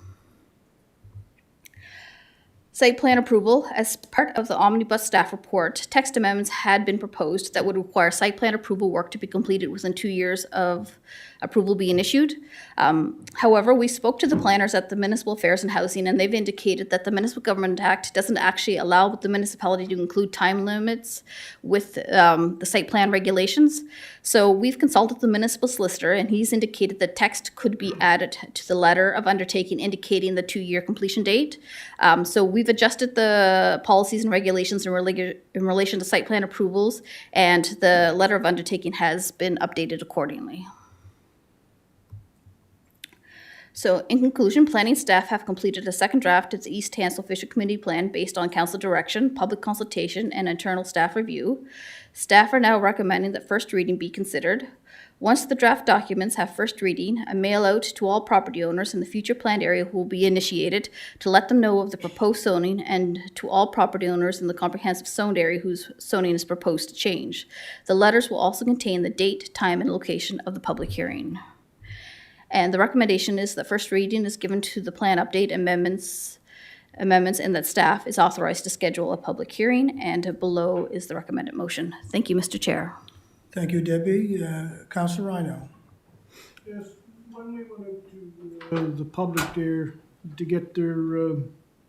[SPEAKER 11] Site plan approval. As part of the omnibus staff report, text amendments had been proposed that would require site plan approval work to be completed within 2 years of approval being issued. However, we spoke to the planners at the Municipal Affairs and Housing, and they've indicated that the Municipal Government Act doesn't actually allow the municipality to include time limits with the site plan regulations. So we've consulted the municipal solicitor, and he's indicated that text could be added to the letter of undertaking indicating the 2-year completion date. So we've we've adjusted the policies and regulations in relation to site plan approvals, and the letter of undertaking has been updated accordingly. So in conclusion, planning staff have completed a second draft of the East Hansel Fisher Committee plan based on council direction, public consultation, and internal staff review. Staff are now recommending that first reading be considered. Once the draft documents have first reading, a mail out to all property owners in the future planned area will be initiated to let them know of the proposed zoning, and to all property owners in the comprehensive zoned area whose zoning is proposed to change. The letters will also contain the date, time, and location of the public hearing. And the recommendation is that first reading is given to the plan update amendments, and that staff is authorized to schedule a public hearing, and below is the recommended motion. Thank you, Mr. Chair.
[SPEAKER 1] Thank you, Debbie. Councilor Rhino.
[SPEAKER 8] Yes, when we went out to the public there to get their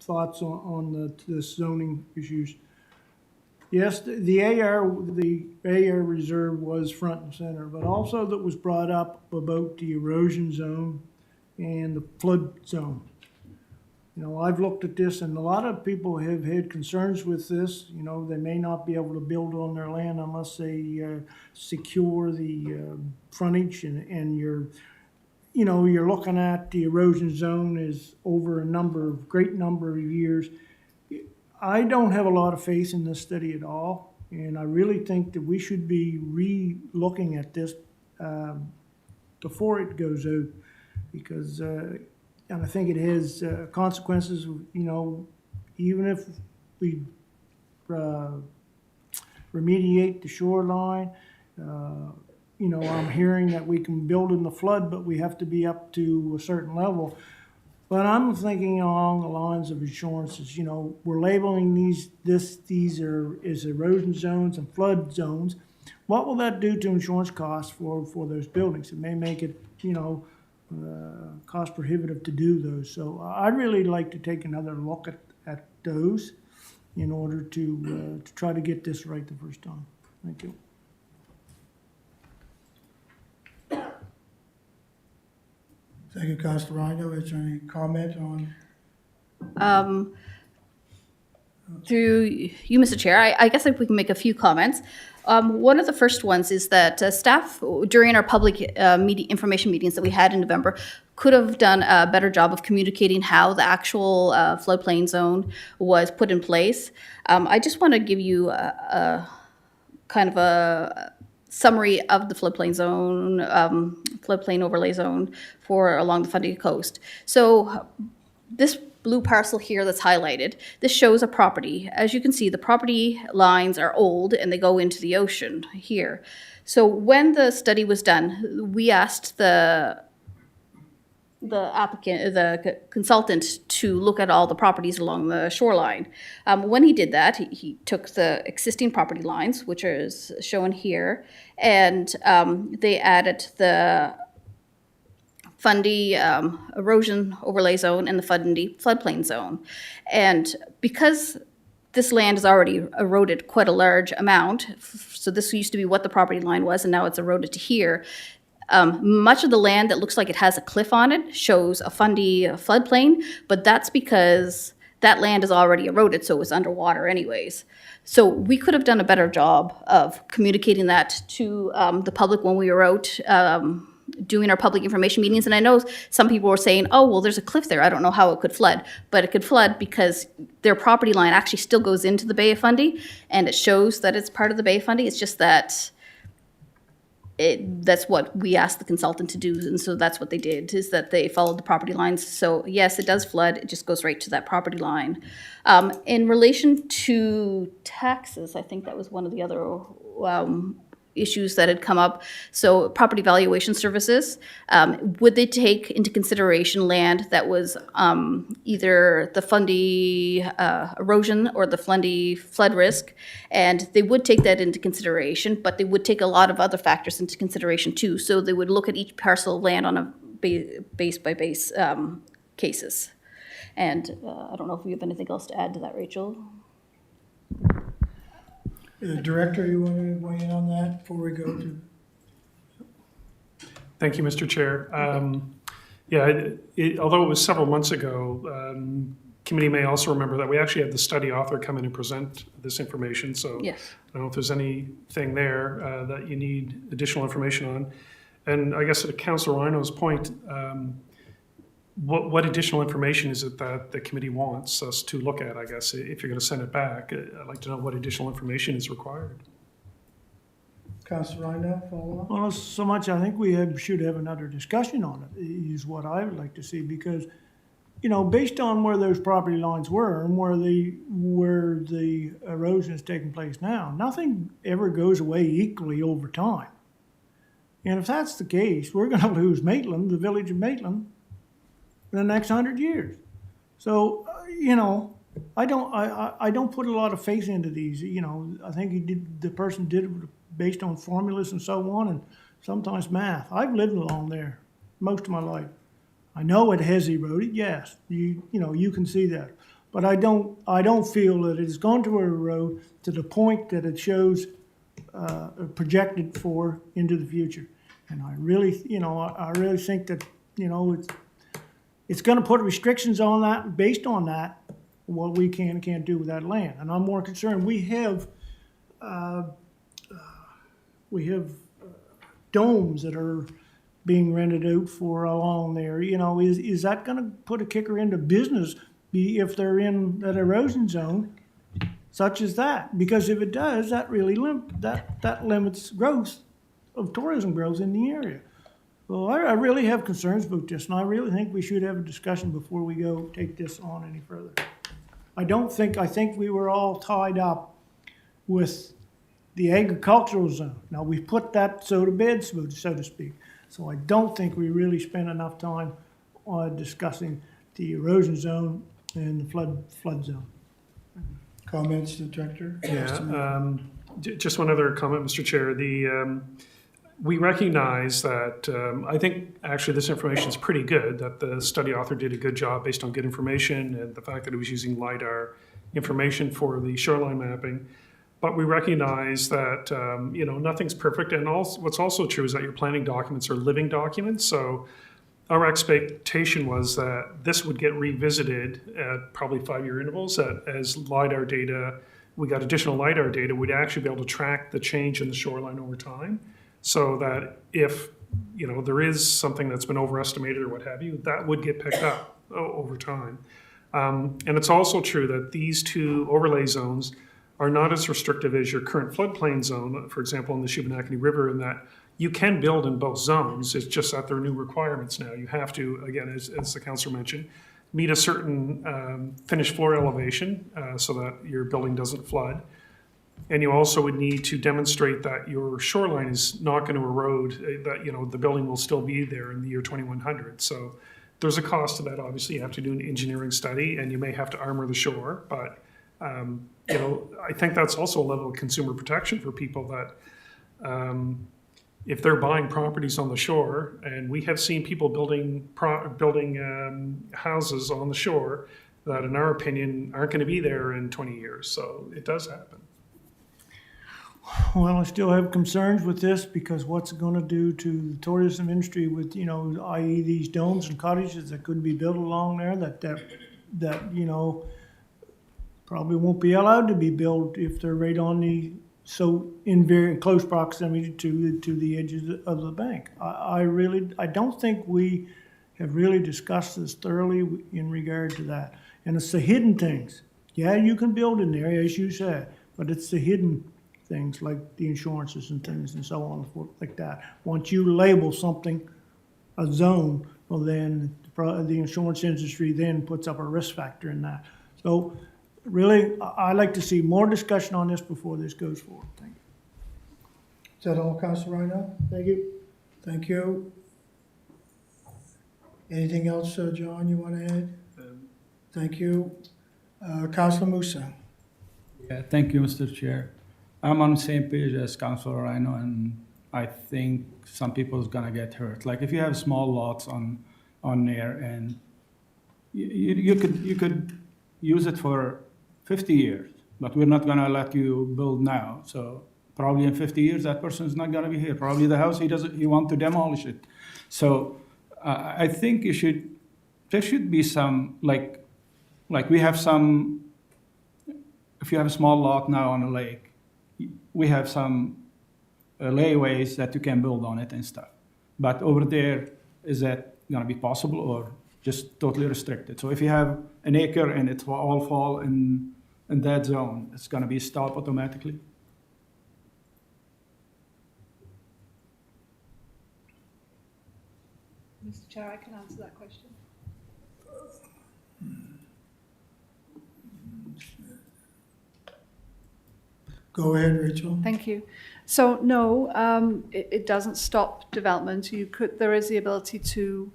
[SPEAKER 8] thoughts on the zoning issues, yes, the AR reserve was front and center, but also that was brought up about the erosion zone and the flood zone. You know, I've looked at this, and a lot of people have had concerns with this. You know, they may not be able to build on their land unless they secure the frontage, and you're looking at the erosion zone is over great number of years. I don't have a lot of faith in this study at all, and I really think that we should be re-looking at this before it goes out, because and I think it has consequences. You know, even if we remediate the shoreline, you know, I'm hearing that we can build in the flood, but we have to be up to a certain level. But I'm thinking along the lines of insurances. You know, we're labeling these as erosion zones and flood zones. What will that do to insurance costs for those buildings? It may make it, you know, cost prohibitive to do those. So I'd really like to take another look at those in order to try to get this right the first time. Thank you.
[SPEAKER 1] Thank you, Councilor Rhino. Is there any comment on?
[SPEAKER 11] Through you, Mr. Chair, I guess if we can make a few comments. One of the first ones is that staff, during our public information meetings that we had in November, could have done a better job of communicating how the actual floodplain zone was put in place. I just want to give you a kind of a summary of the floodplain zone, floodplain overlay zone for along the Fundy Coast. So this blue parcel here that's highlighted, this shows a property. As you can see, the property lines are old and they go into the ocean here. So when the study was done, we asked the applicant, the consultant, to look at all the properties along the shoreline. When he did that, he took the existing property lines, which is shown here, and they added the Fundy erosion overlay zone and the Fundy floodplain zone. And because this land is already eroded quite a large amount, so this used to be what the property line was, and now it's eroded to here. Much of the land that looks like it has a cliff on it shows a Fundy floodplain, but that's because that land is already eroded, so it's underwater anyways. So we could have done a better job of communicating that to the public when we were out doing our public information meetings. And I know some people were saying, oh, well, there's a cliff there. I don't know how it could flood. But it could flood because their property line actually still goes into the Bay of Fundy, and it shows that it's part of the Bay of Fundy. It's just that that's what we asked the consultant to do, and so that's what they did, is that they followed the property lines. So yes, it does flood, it just goes right to that property line. In relation to taxes, I think that was one of the other issues that had come up. So property valuation services, would they take into consideration land that was either the Fundy erosion or the Fundy flood risk? And they would take that into consideration, but they would take a lot of other factors into consideration too. So they would look at each parcel of land on a base by base cases. And I don't know if you have anything else to add to that, Rachel?
[SPEAKER 1] Director, you want to weigh in on that before we go to?
[SPEAKER 9] Thank you, Mr. Chair. Yeah, although it was several months ago, committee may also remember that we actually had the study author come in and present this information, so
[SPEAKER 11] Yes.
[SPEAKER 9] I don't know if there's anything there that you need additional information on. And I guess to Councillor Rhino's point, what additional information is it that the committee wants us to look at, I guess, if you're going to send it back? I'd like to know what additional information is required.
[SPEAKER 1] Councilor Rhino, follow up?
[SPEAKER 8] Well, not so much, I think we should have another discussion on it, is what I would like to see, because, you know, based on where those property lines were and where the erosion is taking place now, nothing ever goes away equally over time. And if that's the case, we're gonna lose Maitland, the village of Maitland, in the next 100 years. So, you know, I don't put a lot of faith into these, you know, I think the person did it based on formulas and so on, and sometimes math. I've lived along there most of my life. I know it has eroded, yes, you know, you can see that. But I don't feel that it's going to erode to the point that it shows projected for into the future. And I really, you know, I really think that, you know, it's gonna put restrictions on that, based on that, what we can and can't do with that land. And I'm more concerned, we have domes that are being rented out for along there, you know, is that gonna put a kicker into business if they're in that erosion zone such as that? Because if it does, that really that limits growth of tourism growth in the area. So I really have concerns about this, and I really think we should have a discussion before we go take this on any further. I think we were all tied up with the agricultural zone. Now, we've put that so to bed, so to speak. So I don't think we really spent enough time on discussing the erosion zone and the flood zone.
[SPEAKER 1] Comments, the director?
[SPEAKER 9] Yeah, just one other comment, Mr. Chair. We recognize that, I think actually this information is pretty good, that the study author did a good job based on good information and the fact that it was using LiDAR information for the shoreline mapping. But we recognize that, you know, nothing's perfect. And also, what's also true is that your planning documents are living documents. So our expectation was that this would get revisited at probably 5-year intervals as LiDAR data, we got additional LiDAR data, we'd actually be able to track the change in the shoreline over time. So that if, you know, there is something that's been overestimated or what have you, that would get picked up over time. And it's also true that these two overlay zones are not as restrictive as your current floodplain zone, for example, in the Shubenacadie River, in that you can build in both zones. It's just that there are new requirements now. You have to, again, as the councillor mentioned, meet a certain finished floor elevation so that your building doesn't flood. And you also would need to demonstrate that your shoreline is not going to erode, that, you know, the building will still be there in the year 2100. So there's a cost to that. Obviously, you have to do an engineering study and you may have to armor the shore. But, you know, I think that's also a level of consumer protection for people that if they're buying properties on the shore, and we have seen people building houses on the shore that, in our opinion, aren't going to be there in 20 years. So it does happen.
[SPEAKER 8] Well, I still have concerns with this, because what's it gonna do to the tourism industry with, you know, i.e. these domes and cottages that could be built along there that, you know, probably won't be allowed to be built if they're right on in very close proximity to the edges of the bank. I don't think we have really discussed this thoroughly in regard to that. And it's the hidden things. Yeah, you can build in there, as you said, but it's the hidden things like the insurances and things and so on and forth like that. Once you label something a zone, well then the insurance industry then puts up a risk factor in that. So really, I like to see more discussion on this before this goes forward. Thank you.
[SPEAKER 1] Is that all, Councilor Rhino?
[SPEAKER 8] Thank you.
[SPEAKER 1] Thank you. Anything else, John, you want to add? Thank you. Councilor Musa.
[SPEAKER 10] Yeah, thank you, Mr. Chair. I'm on the same page as Councilor Rhino, and I think some people is gonna get hurt. Like if you have small lots on there, and you could use it for 50 years, but we're not gonna let you build now. So probably in 50 years, that person is not gonna be here. Probably the house he want to demolish it. So I think there should be some, like, like we have some, if you have a small lot now on a lake, we have some layways that you can build on it and stuff. But over there, is that gonna be possible or just totally restricted? So if you have an acre and it will all fall in that zone, it's gonna be stopped automatically?
[SPEAKER 4] Mr. Chair, I can answer that question.
[SPEAKER 1] Go ahead, Rachel.
[SPEAKER 4] Thank you. So no, it doesn't stop development. There is the ability to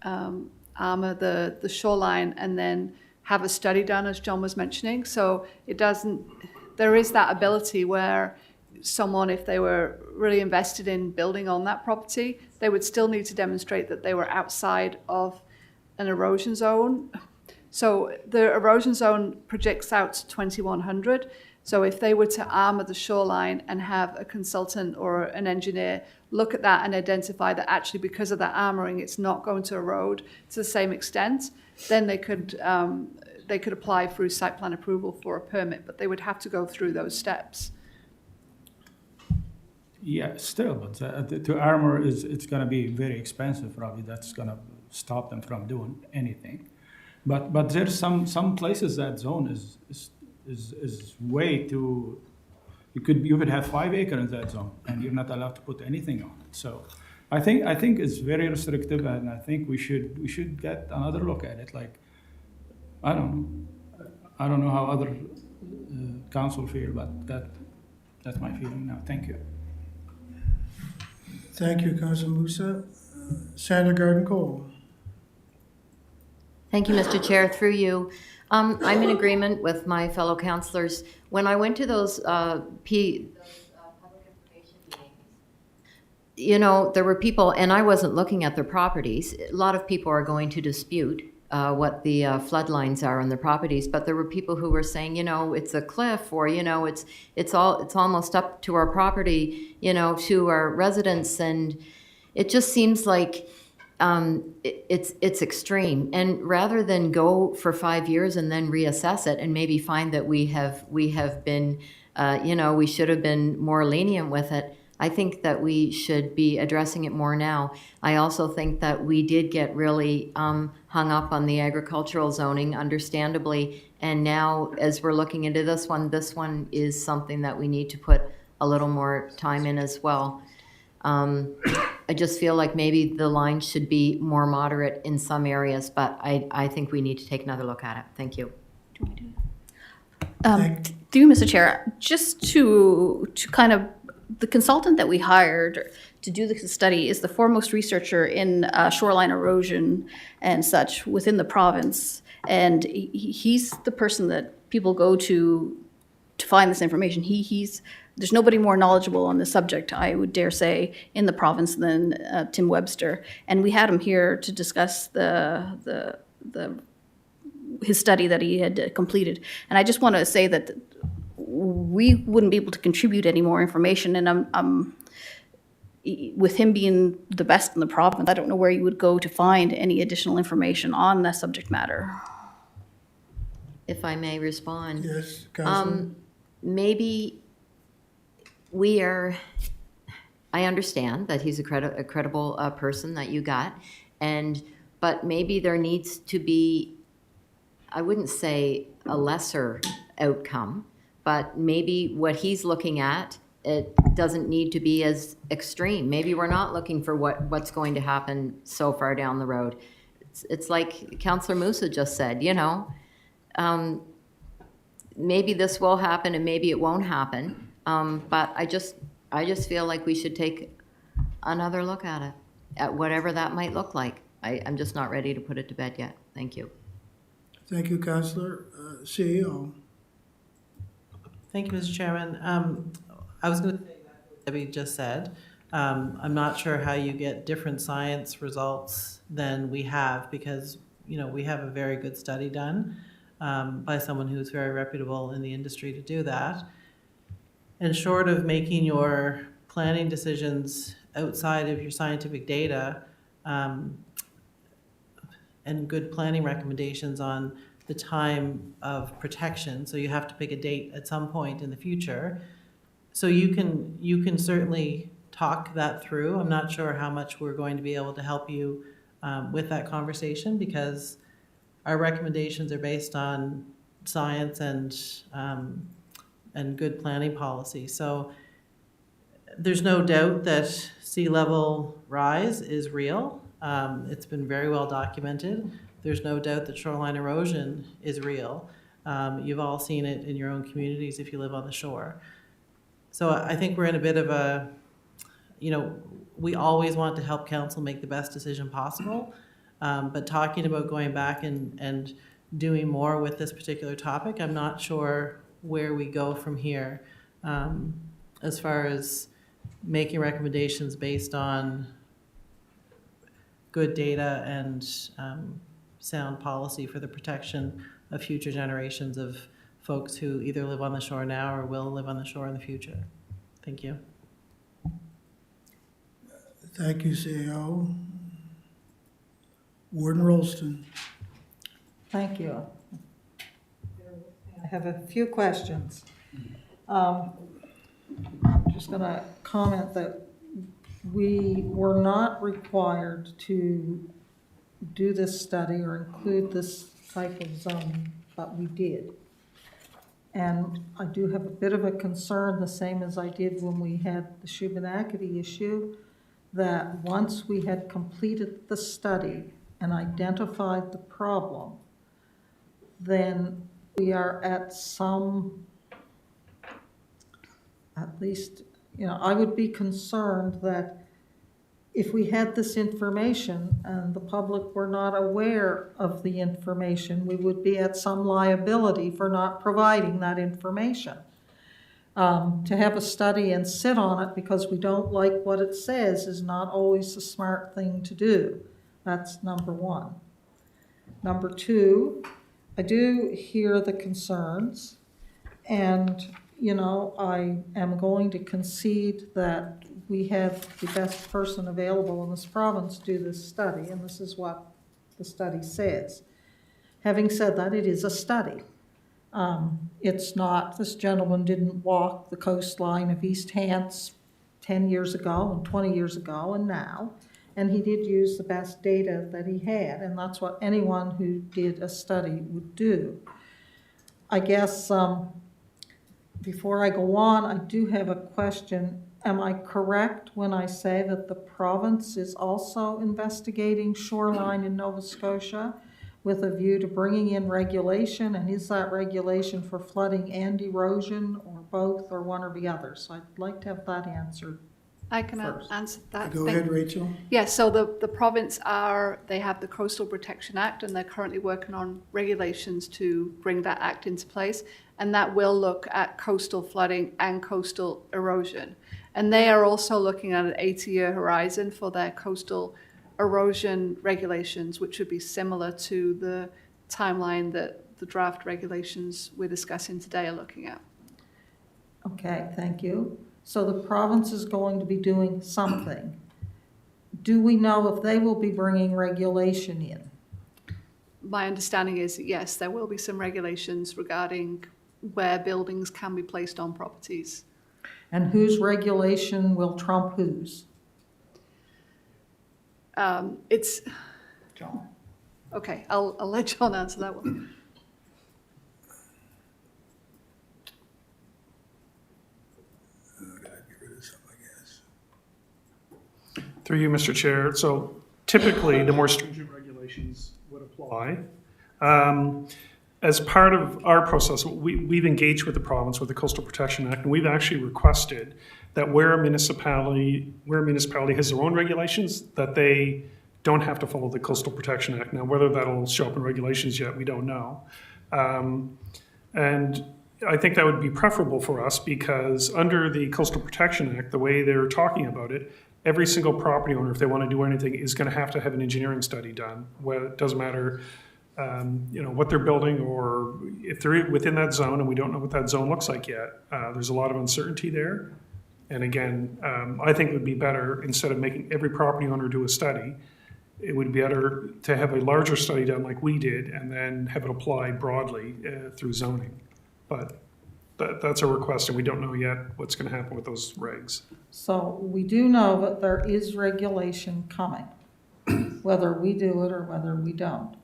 [SPEAKER 4] armor the shoreline and then have a study done, as John was mentioning. So there is that ability where someone, if they were really invested in building on that property, they would still need to demonstrate that they were outside of an erosion zone. So the erosion zone projects out to 2100. So if they were to armor the shoreline and have a consultant or an engineer look at that and identify that actually because of that armoring it's not going to erode to the same extent, then they could apply through site plan approval for a permit, but they would have to go through those steps.
[SPEAKER 10] Yeah, still, but to armor it's gonna be very expensive, probably. That's gonna stop them from doing anything. But there's some places that zone is way too. You could have 5 acres in that zone, and you're not allowed to put anything on it. So, I think it's very restrictive, and I think we should get another look at it. Like, I don't know how other council feel, but that's my feeling now. Thank you.
[SPEAKER 1] Thank you, Councilor Musa. Senator Garden Cole.
[SPEAKER 5] Thank you, Mr. Chair. Through you, I'm in agreement with my fellow councilors. When I went to those public information meetings, you know, there were people, and I wasn't looking at their properties. A lot of people are going to dispute what the flood lines are on their properties, but there were people who were saying, you know, it's a cliff, or you know, it's almost up to our property, you know, to our residents, and it just seems like it's extreme. And rather than go for 5 years and then reassess it and maybe find that we have been, you know, we should have been more lenient with it, I think that we should be addressing it more now. I also think that we did get really hung up on the agricultural zoning, understandably. And now, as we're looking into this one is something that we need to put a little more time in as well. I just feel like maybe the line should be more moderate in some areas, but I think we need to take another look at it. Thank you.
[SPEAKER 11] Through you, Mr. Chair, just to kind of, the consultant that we hired to do the study is the foremost researcher in shoreline erosion and such within the province. And he's the person that people go to find this information. There's nobody more knowledgeable on the subject, I would dare say, in the province than Tim Webster. And we had him here to discuss his study that he had completed. And I just want to say that we wouldn't be able to contribute any more information. And with him being the best in the province, I don't know where you would go to find any additional information on that subject matter.
[SPEAKER 5] If I may respond.
[SPEAKER 1] Yes, Councilor.
[SPEAKER 5] Maybe I understand that he's a credible person that you got, but maybe there needs to be, I wouldn't say a lesser outcome, but maybe what he's looking at, it doesn't need to be as extreme. Maybe we're not looking for what's going to happen so far down the road. It's like Councillor Musa just said, you know, maybe this will happen and maybe it won't happen. But I just feel like we should take another look at whatever that might look like. I'm just not ready to put it to bed yet. Thank you.
[SPEAKER 1] Thank you, Councilor. CEO.
[SPEAKER 7] Thank you, Mr. Chairman. I was going to say what Debbie just said. I'm not sure how you get different science results than we have, because, you know, we have a very good study done by someone who's very reputable in the industry to do that. And short of making your planning decisions outside of your scientific data and good planning recommendations on the time of protection, so you have to pick a date at some point in the future. So you can certainly talk that through. I'm not sure how much we're going to be able to help you with that conversation, because our recommendations are based on science and good planning policy. So there's no doubt that sea level rise is real. It's been very well documented. There's no doubt that shoreline erosion is real. You've all seen it in your own communities if you live on the shore. So I think we're in a bit of a, we always want to help council make the best decision possible. But talking about going back and doing more with this particular topic, I'm not sure where we go from here as far as making recommendations based on good data and sound policy for the protection of future generations of folks who either live on the shore now or will live on the shore in the future. Thank you.
[SPEAKER 1] Thank you, CEO. Warden Rolston.
[SPEAKER 6] Thank you. I have a few questions. I'm just going to comment that we were not required to do this study or include this type of zone, but we did. And I do have a bit of a concern, the same as I did when we had the Shubenacadie issue, that once we had completed the study and identified the problem, then we are at some, at least, I would be concerned that if we had this information and the public were not aware of the information, we would be at some liability for not providing that information. To have a study and sit on it because we don't like what it says is not always the smart thing to do. That's number one. Number two, I do hear the concerns, and I am going to concede that we have the best person available in this province to do this study, and this is what the study says. Having said that, it is a study. It's not, this gentleman didn't walk the coastline of East Hants 10 years ago and 20 years ago and now, and he did use the best data that he had, and that's what anyone who did a study would do. I guess before I go on, I do have a question. Am I correct when I say that the province is also investigating shoreline in Nova Scotia with a view to bringing in regulation? And is that regulation for flooding and erosion, or both, or one or the other? So I'd like to have that answered.
[SPEAKER 4] I can
[SPEAKER 6] First.
[SPEAKER 4] answer that.
[SPEAKER 1] Go ahead, Rachel.
[SPEAKER 4] Yes, so the province they have the Coastal Protection Act, and they're currently working on regulations to bring that act into place, and that will look at coastal flooding and coastal erosion. And they are also looking at an 80-year horizon for their coastal erosion regulations, which would be similar to the timeline that the draft regulations we're discussing today are looking at.
[SPEAKER 6] Okay, thank you. So the province is going to be doing something. Do we know if they will be bringing regulation in?
[SPEAKER 4] My understanding is that yes, there will be some regulations regarding where buildings can be placed on properties.
[SPEAKER 6] And whose regulation will trump whose?
[SPEAKER 4] It's,
[SPEAKER 1] John.
[SPEAKER 4] okay, I'll let John answer that one.
[SPEAKER 9] Through you, Mr. Chair. So typically, the more stringent regulations would apply. As part of our process, we've engaged with the province with the Coastal Protection Act, and we've actually requested that where a municipality has their own regulations, that they don't have to follow the Coastal Protection Act. Now, whether that'll show up in regulations yet, we don't know. And I think that would be preferable for us, because under the Coastal Protection Act, the way they're talking about it, every single property owner, if they want to do anything, is going to have an engineering study done. Well, it doesn't matter, what they're building, or if they're within that zone, and we don't know what that zone looks like yet. There's a lot of uncertainty there. And again, I think it would be better, instead of making every property owner do a study, it would be better to have a larger study done like we did and then have it applied broadly through zoning. But that's a request, and we don't know yet what's going to happen with those regs.
[SPEAKER 6] So we do know that there is regulation coming, whether we do it or whether we don't.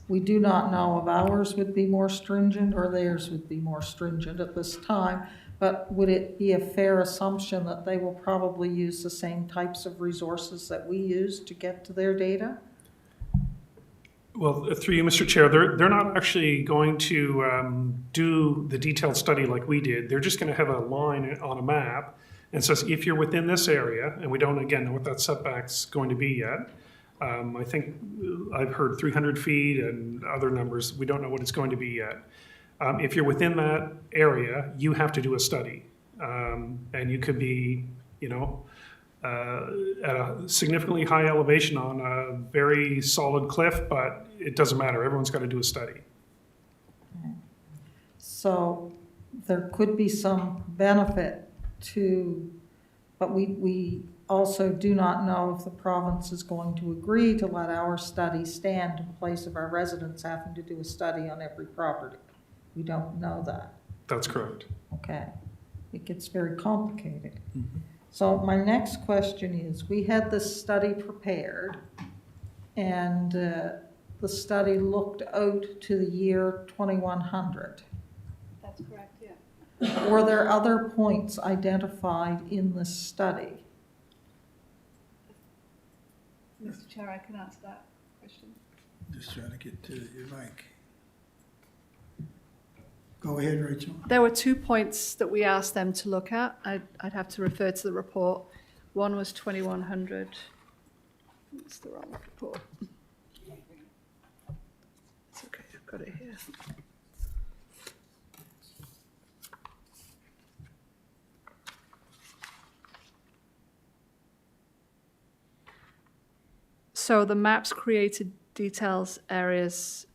[SPEAKER 6] We do not know if ours would be more stringent or theirs would be more stringent at this time, but would it be a fair assumption that they will probably use the same types of resources that we use to get to their data?
[SPEAKER 9] Well, through you, Mr. Chair, they're not actually going to do the detailed study like we did. They're just going to have a line on a map and says, if you're within this area, and we don't, again, know what that setback's going to be yet. I think I've heard 300 feet and other numbers. We don't know what it's going to be yet. If you're within that area, you have to do a study. And you could be, you know, at a significantly high elevation on a very solid cliff, but it doesn't matter. Everyone's got to do a study.
[SPEAKER 6] So there could be some benefit to, but we also do not know if the province is going to agree to let our study stand in place of our residents having to do a study on every property. We don't know that.
[SPEAKER 9] That's correct.
[SPEAKER 6] Okay. It gets very complicated. So my next question is, we had this study prepared, and the study looked out to the year 2100.
[SPEAKER 4] That's correct, yeah.
[SPEAKER 6] Were there other points identified in this study?
[SPEAKER 4] Mr. Chair, I can answer that question.
[SPEAKER 1] Just trying to get to your mic. Go ahead, Rachel.
[SPEAKER 4] There were 2 points that we asked them to look at. I'd have to refer to the report. One was 2100. It's the wrong report. It's okay, I've got it here. So the maps created details areas,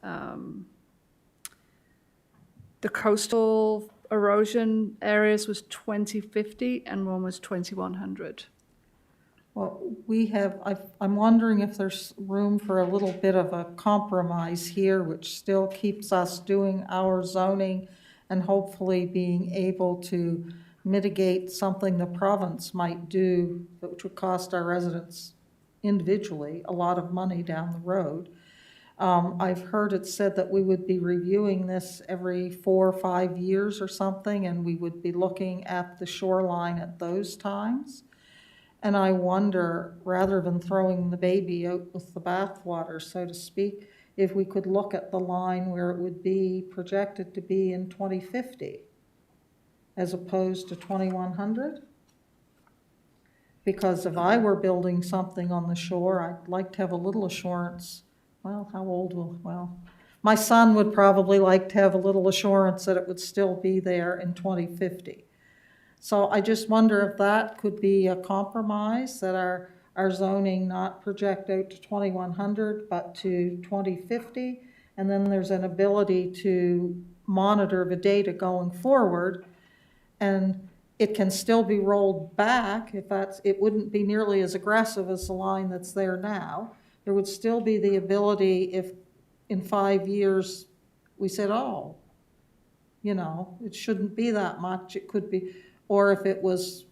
[SPEAKER 4] the coastal erosion areas was 2050 and one was 2100.
[SPEAKER 6] Well, I'm wondering if there's room for a little bit of a compromise here, which still keeps us doing our zoning and hopefully being able to mitigate something the province might do, which would cost our residents individually a lot of money down the road. I've heard it said that we would be reviewing this every 4 or 5 years or something, and we would be looking at the shoreline at those times. And I wonder, rather than throwing the baby out with the bathwater, so to speak, if we could look at the line where it would be projected to be in 2050 as opposed to 2100. Because if I were building something on the shore, I'd like to have a little assurance. Well, how old well, my son would probably like to have a little assurance that it would still be there in 2050. So I just wonder if that could be a compromise, that our zoning not project out to 2100, but to 2050. And then there's an ability to monitor the data going forward. And it can still be rolled back if it wouldn't be nearly as aggressive as the line that's there now. There would still be the ability if in 5 years we said, oh, you know, it shouldn't be that much, it could be, or if it was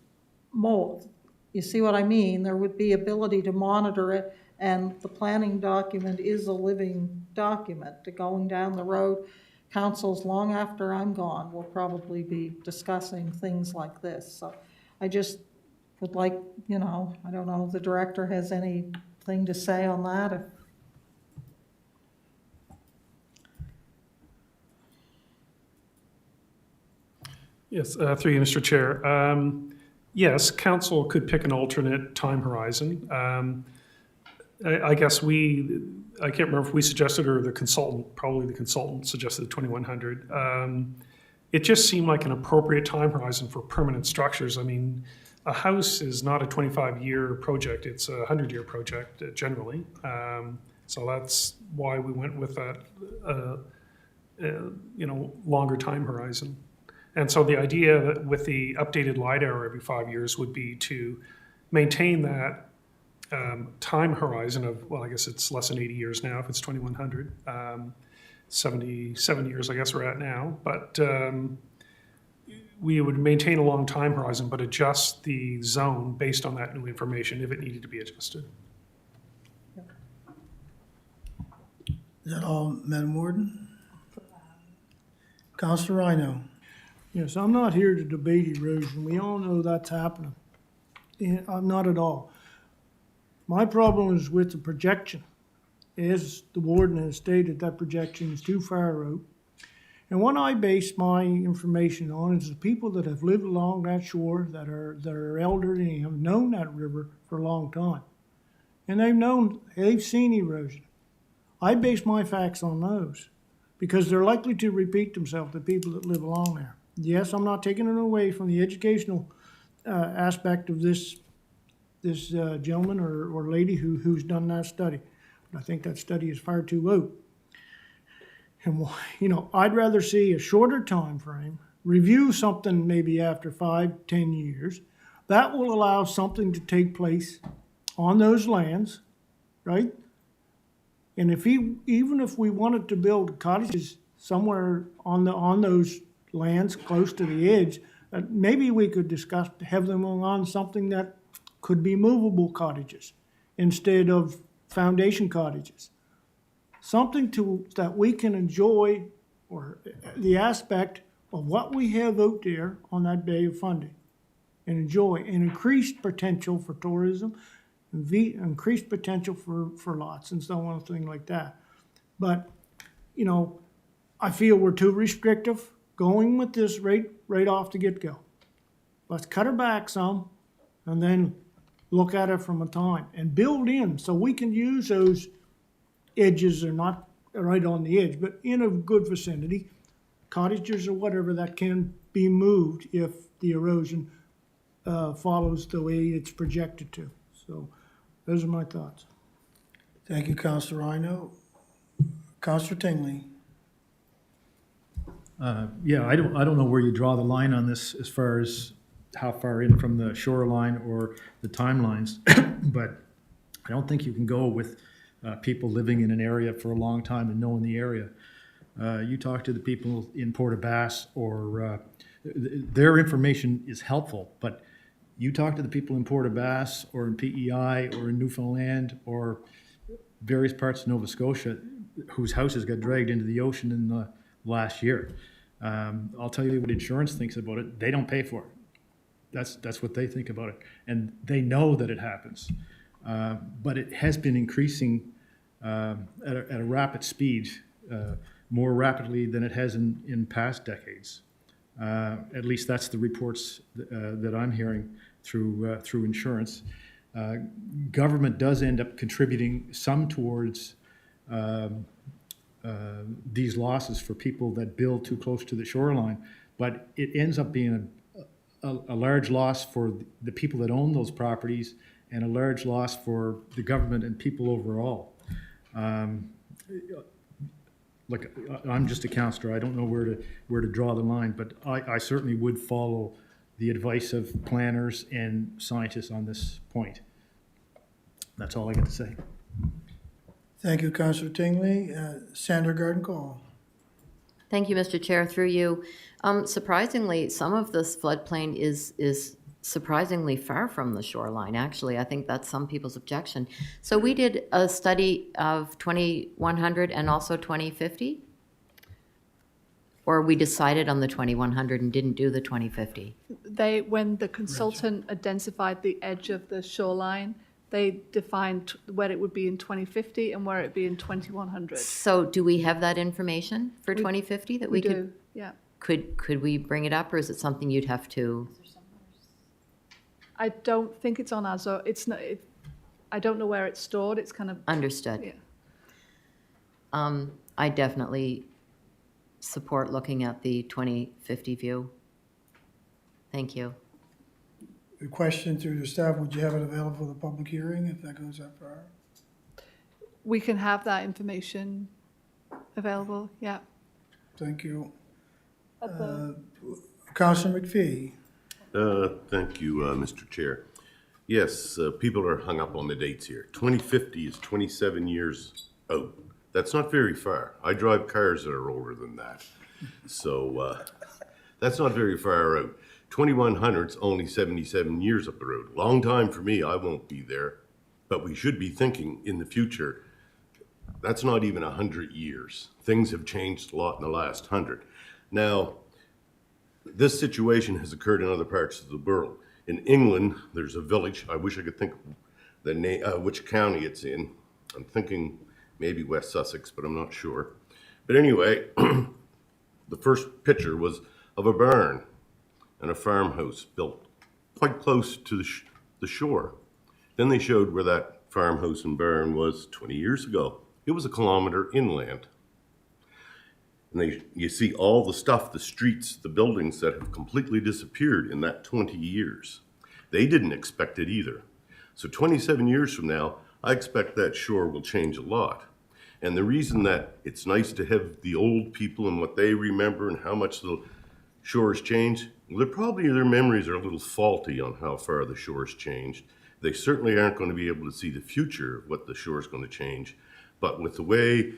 [SPEAKER 6] mold. You see what I mean? There would be ability to monitor it, and the planning document is a living document to going down the road. Councils, long after I'm gone, will probably be discussing things like this. So I just would like, you know, I don't know if the director has anything to say on that.
[SPEAKER 9] Yes, through you, Mr. Chair. Yes, council could pick an alternate time horizon. I guess I can't remember if we suggested or the consultant, probably the consultant suggested 2100. It just seemed like an appropriate time horizon for permanent structures. I mean, a house is not a 25-year project, it's a 100-year project generally. So that's why we went with that, longer time horizon. And so the idea that with the updated LiDAR every 5 years would be to maintain that time horizon of, well, I guess it's less than 80 years now if it's 2100. 77 years, I guess we're at now. But we would maintain a long time horizon, but adjust the zone based on that new information if it needed to be adjusted.
[SPEAKER 1] Is that all, Madam Warden? Counselor Rhino?
[SPEAKER 8] Yes, I'm not here to debate erosion. We all know that's happening. I'm not at all. My problem is with the projection. As the warden has stated, that projection is too far out. And what I base my information on is the people that have lived along that shore, that are elderly and have known that river for a long time. And they've seen erosion. I base my facts on those because they're likely to repeat themselves, the people that live along there. Yes, I'm not taking it away from the educational aspect of this gentleman or lady who's done that study. But I think that study is far too out. And, you know, I'd rather see a shorter time frame, review something maybe after 5-10 years. That will allow something to take place on those lands, right? And even if we wanted to build cottages somewhere on those lands close to the edge, maybe we could discuss to have them on something that could be movable cottages instead of foundation cottages. Something that we can enjoy, or the aspect of what we have out there on that Bay of Fundy, and enjoy, and increased potential for tourism, and increased potential for lots and so on, things like that. But, you know, I feel we're too restrictive going with this right off the get-go. Let's cut her back some, and then look at it from a time, and build in, so we can use those edges are not right on the edge, but in a good vicinity, cottages or whatever that can be moved if the erosion follows the way it's projected to. So those are my thoughts.
[SPEAKER 1] Thank you, Counselor Rhino. Counselor Tingley?
[SPEAKER 12] Yeah, I don't know where you draw the line on this as far as how far in from the shoreline or the timelines, but I don't think you can go with people living in an area for a long time and knowing the area. You talk to the people in Port aux Basques, or their information is helpful, but you talk to the people in Port aux Basques or in PEI or in Newfoundland or various parts of Nova Scotia whose houses got dragged into the ocean in the last year. I'll tell you what insurance thinks about it. They don't pay for it. That's what they think about it. And they know that it happens. But it has been increasing at a rapid speed, more rapidly than it has in past decades. At least that's the reports that I'm hearing through insurance. Government does end up contributing some towards these losses for people that build too close to the shoreline, but it ends up being a large loss for the people that own those properties and a large loss for the government and people overall. Look, I'm just a counselor. I don't know where to draw the line, but I certainly would follow the advice of planners and scientists on this point. That's all I got to say.
[SPEAKER 1] Thank you, Counselor Tingley. Sandra Garden Call.
[SPEAKER 5] Thank you, Mr. Chair, through you. Surprisingly, some of this floodplain is surprisingly far from the shoreline, actually. I think that's some people's objection. So we did a study of 2100 and also 2050? Or we decided on the 2100 and didn't do the 2050?
[SPEAKER 4] When the consultant identified the edge of the shoreline, they defined where it would be in 2050 and where it would be in 2100.
[SPEAKER 5] So do we have that information for 2050 that we could?
[SPEAKER 4] do, yeah.
[SPEAKER 5] Could we bring it up, or is it something you'd have to?
[SPEAKER 4] I don't think it's on Azure. It's not. I don't know where it's stored. It's kind of
[SPEAKER 5] Understood.
[SPEAKER 4] yeah.
[SPEAKER 5] I definitely support looking at the 2050 view. Thank you.
[SPEAKER 1] A question through the staff, would you have it available for the public hearing if that goes that far?
[SPEAKER 4] We can have that information available. Yeah.
[SPEAKER 1] Thank you. Counselor McPhee?
[SPEAKER 13] Thank you, Mr. Chair. Yes, people are hung up on the dates here. 2050 is 27 years out. That's not very far. I drive cars that are older than that. So that's not very far out. 2100's only 77 years up the road. Long time for me. I won't be there. But we should be thinking in the future, that's not even 100 years. Things have changed a lot in the last 100. Now, this situation has occurred in other parts of the world. In England, there's a village, I wish I could think of the name, which county it's in. I'm thinking maybe West Sussex, but I'm not sure. But anyway, the first picture was of a barn and a farmhouse built quite close to the shore. Then they showed where that farmhouse and barn was 20 years ago. It was a kilometer inland. And you see all the stuff, the streets, the buildings that have completely disappeared in that 20 years. They didn't expect it either. So 27 years from now, I expect that shore will change a lot. And the reason that it's nice to have the old people and what they remember and how much the shore has changed, well, their memories are a little faulty on how far the shore's changed. They certainly aren't going to be able to see the future of what the shore is going to change. But with the way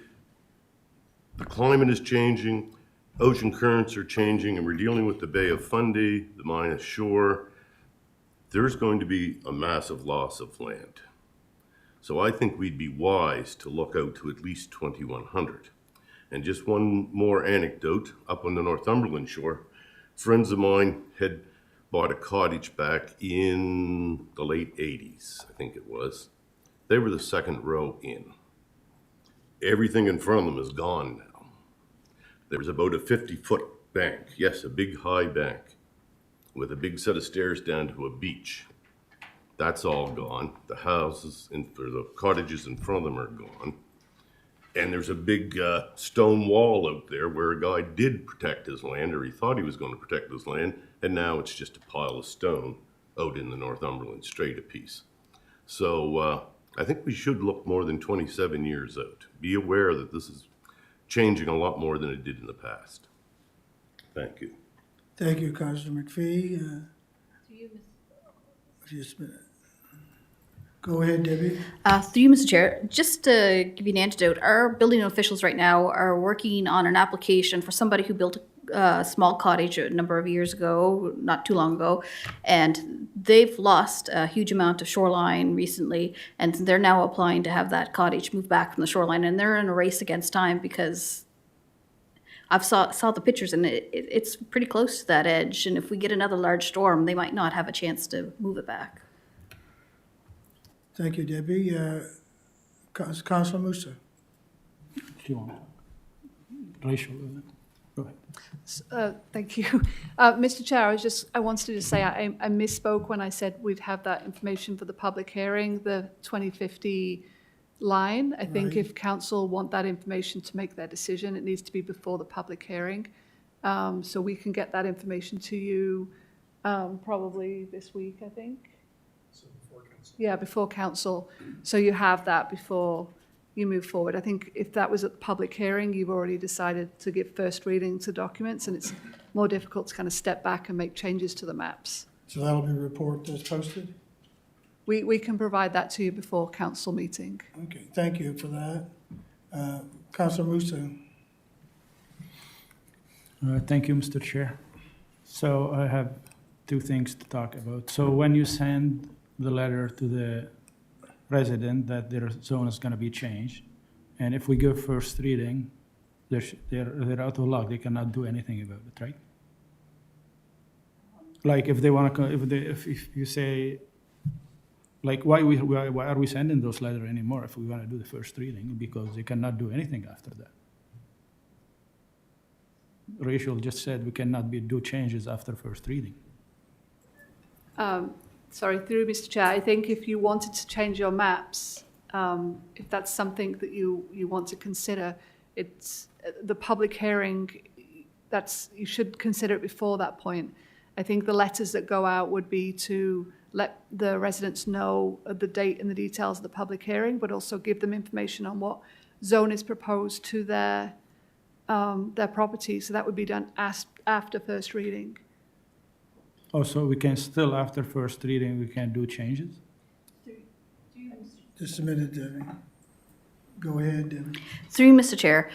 [SPEAKER 13] the climate is changing, ocean currents are changing, and we're dealing with the Bay of Fundy, the Minas Shore, there's going to be a massive loss of land. So I think we'd be wise to look out to at least 2100. And just one more anecdote, up on the Northumberland shore, friends of mine had bought a cottage back in the late 80s, I think it was. They were the second row in. Everything in front of them is gone now. There's about a 50-foot bank, yes, a big high bank, with a big set of stairs down to a beach. That's all gone. The houses or the cottages in front of them are gone. And there's a big stone wall out there where a guy did protect his land, or he thought he was going to protect his land, and now it's just a pile of stone out in the Northumberland Strait a piece. So I think we should look more than 27 years out. Be aware that this is changing a lot more than it did in the past. Thank you.
[SPEAKER 1] Thank you, Councilor McPhee. Just a minute. Go ahead, Debbie.
[SPEAKER 11] Through you, Mr. Chair, just to give you an antidote, our building officials right now are working on an application for somebody who built a small cottage a number of years ago, not too long ago, and they've lost a huge amount of shoreline recently, and they're now applying to have that cottage moved back from the shoreline, and they're in a race against time because I've saw the pictures, and it's pretty close to that edge, and if we get another large storm, they might not have a chance to move it back.
[SPEAKER 1] Thank you, Debbie. Councilor Musa.
[SPEAKER 10] Do you want Rachel? Go ahead.
[SPEAKER 4] Thank you. Mr. Chair, I wanted to say I misspoke when I said we'd have that information for the public hearing, the 2050 line. I think if council want that information to make their decision, it needs to be before the public hearing. So we can get that information to you probably this week, I think. So before council. Yeah, before council. So you have that before you move forward. I think if that was at the public hearing, you've already decided to give first reading to documents, and it's more difficult to kind of step back and make changes to the maps.
[SPEAKER 1] So that'll be a report that's posted?
[SPEAKER 4] We can provide that to you before council meeting.
[SPEAKER 1] Okay, thank you for that. Councilor Musa.
[SPEAKER 10] Thank you, Mr. Chair. So I have two things to talk about. So when you send the letter to the resident that their zone is going to be changed, and if we give first reading, they're out of luck. They cannot do anything about it, right? Like if they want to, if you say, like why are we sending those letters anymore if we want to do the first reading? Because they cannot do anything after that. Rachel just said we cannot do changes after first reading.
[SPEAKER 4] Sorry, through Mr. Chair, I think if you wanted to change your maps, if that's something that you want to consider, it's the public hearing, you should consider it before that point. I think the letters that go out would be to let the residents know the date and the details of the public hearing, but also give them information on what zone is proposed to their property. So that would be done after first reading.
[SPEAKER 10] Oh, so we can still, after first reading, we can do changes?
[SPEAKER 1] Just a minute, Debbie. Go ahead, Debbie.
[SPEAKER 11] Through you, Mr. Chair.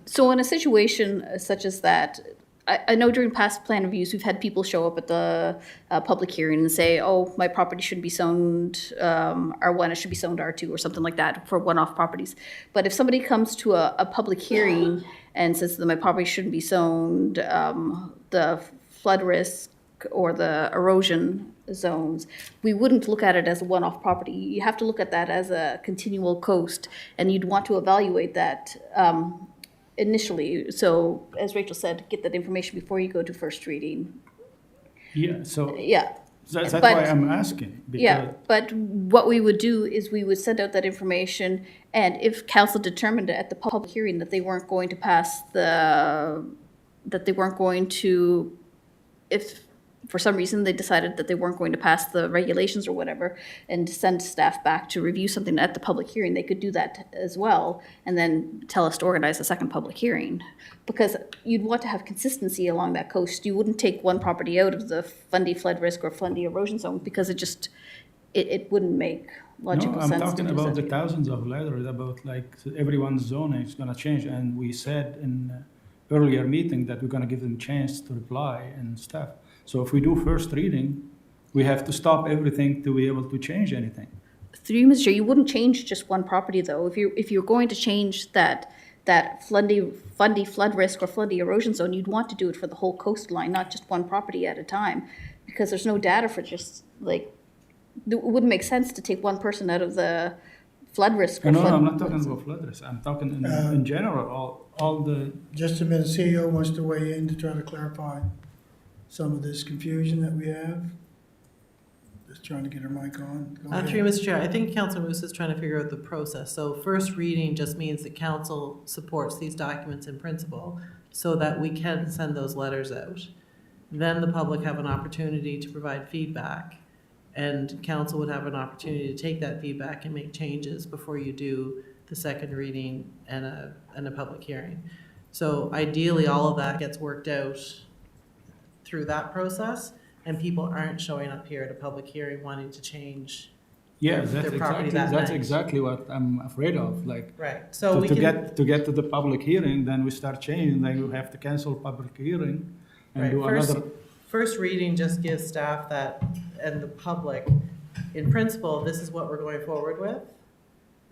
[SPEAKER 11] So in a situation such as that, I know during past plan reviews, we've had people show up at the public hearing and say, oh, my property shouldn't be zoned R1, it should be zoned R2 or something like that for one-off properties. But if somebody comes to a public hearing and says that my property shouldn't be zoned, the flood risk or the erosion zones, we wouldn't look at it as a one-off property. You have to look at that as a continual coast, and you'd want to evaluate that initially. So, as Rachel said, get that information before you go to first reading.
[SPEAKER 10] Yeah, so
[SPEAKER 11] Yeah.
[SPEAKER 10] that's
[SPEAKER 11] but-
[SPEAKER 10] why I'm asking.
[SPEAKER 11] Yeah,
[SPEAKER 10] Because
[SPEAKER 11] but what we would do is we would send out that information, and if council determined at the public hearing that they weren't going to pass if for some reason they decided that they weren't going to pass the regulations or whatever, and send staff back to review something at the public hearing, they could do that as well, and then tell us to organize a second public hearing. Because you'd want to have consistency along that coast. You wouldn't take one property out of the Fundy flood risk or Fundy erosion zone, because it wouldn't make logical
[SPEAKER 10] no, I'm
[SPEAKER 11] sense to
[SPEAKER 10] talking
[SPEAKER 11] do
[SPEAKER 10] about the
[SPEAKER 11] something.
[SPEAKER 10] thousands of letters about like everyone's zoning is gonna change, and we said in earlier meeting that we're gonna give them chance to reply and stuff. So if we do first reading, we have to stop everything to be able to change anything.
[SPEAKER 11] Through you, Mr. Chair, you wouldn't change just one property, though. If you're going to change that Fundy flood risk or Fundy erosion zone, you'd want to do it for the whole coastline, not just one property at a time, because there's no data for just like, it wouldn't make sense to take one person out of the flood risk. Or
[SPEAKER 10] No,
[SPEAKER 11] flood,
[SPEAKER 10] I'm not talking about flood risk. I'm talking in general, all the,
[SPEAKER 1] Just a minute, CEO wants to weigh in to try to clarify some of this confusion that we have. Just trying to get her mic on. Go ahead.
[SPEAKER 7] Through you, Mr. Chair, I think Councilor Moose is trying to figure out the process. So first reading just means that council supports these documents in principle so that we can send those letters out. Then the public have an opportunity to provide feedback, and council would have an opportunity to take that feedback and make changes before you do the second reading and a public hearing. So ideally, all of that gets worked out through that process, and people aren't showing up here at a public hearing wanting to change
[SPEAKER 10] yeah,
[SPEAKER 7] their property that
[SPEAKER 10] that's
[SPEAKER 7] night.
[SPEAKER 10] exactly what I'm afraid of, like.
[SPEAKER 7] Right, so we
[SPEAKER 10] To
[SPEAKER 7] can.
[SPEAKER 10] get to the public hearing, then we start changing, then we have to cancel public hearing and
[SPEAKER 7] Right,
[SPEAKER 10] do another.
[SPEAKER 7] First reading just gives staff that, and the public, in principle, this is what we're going forward with.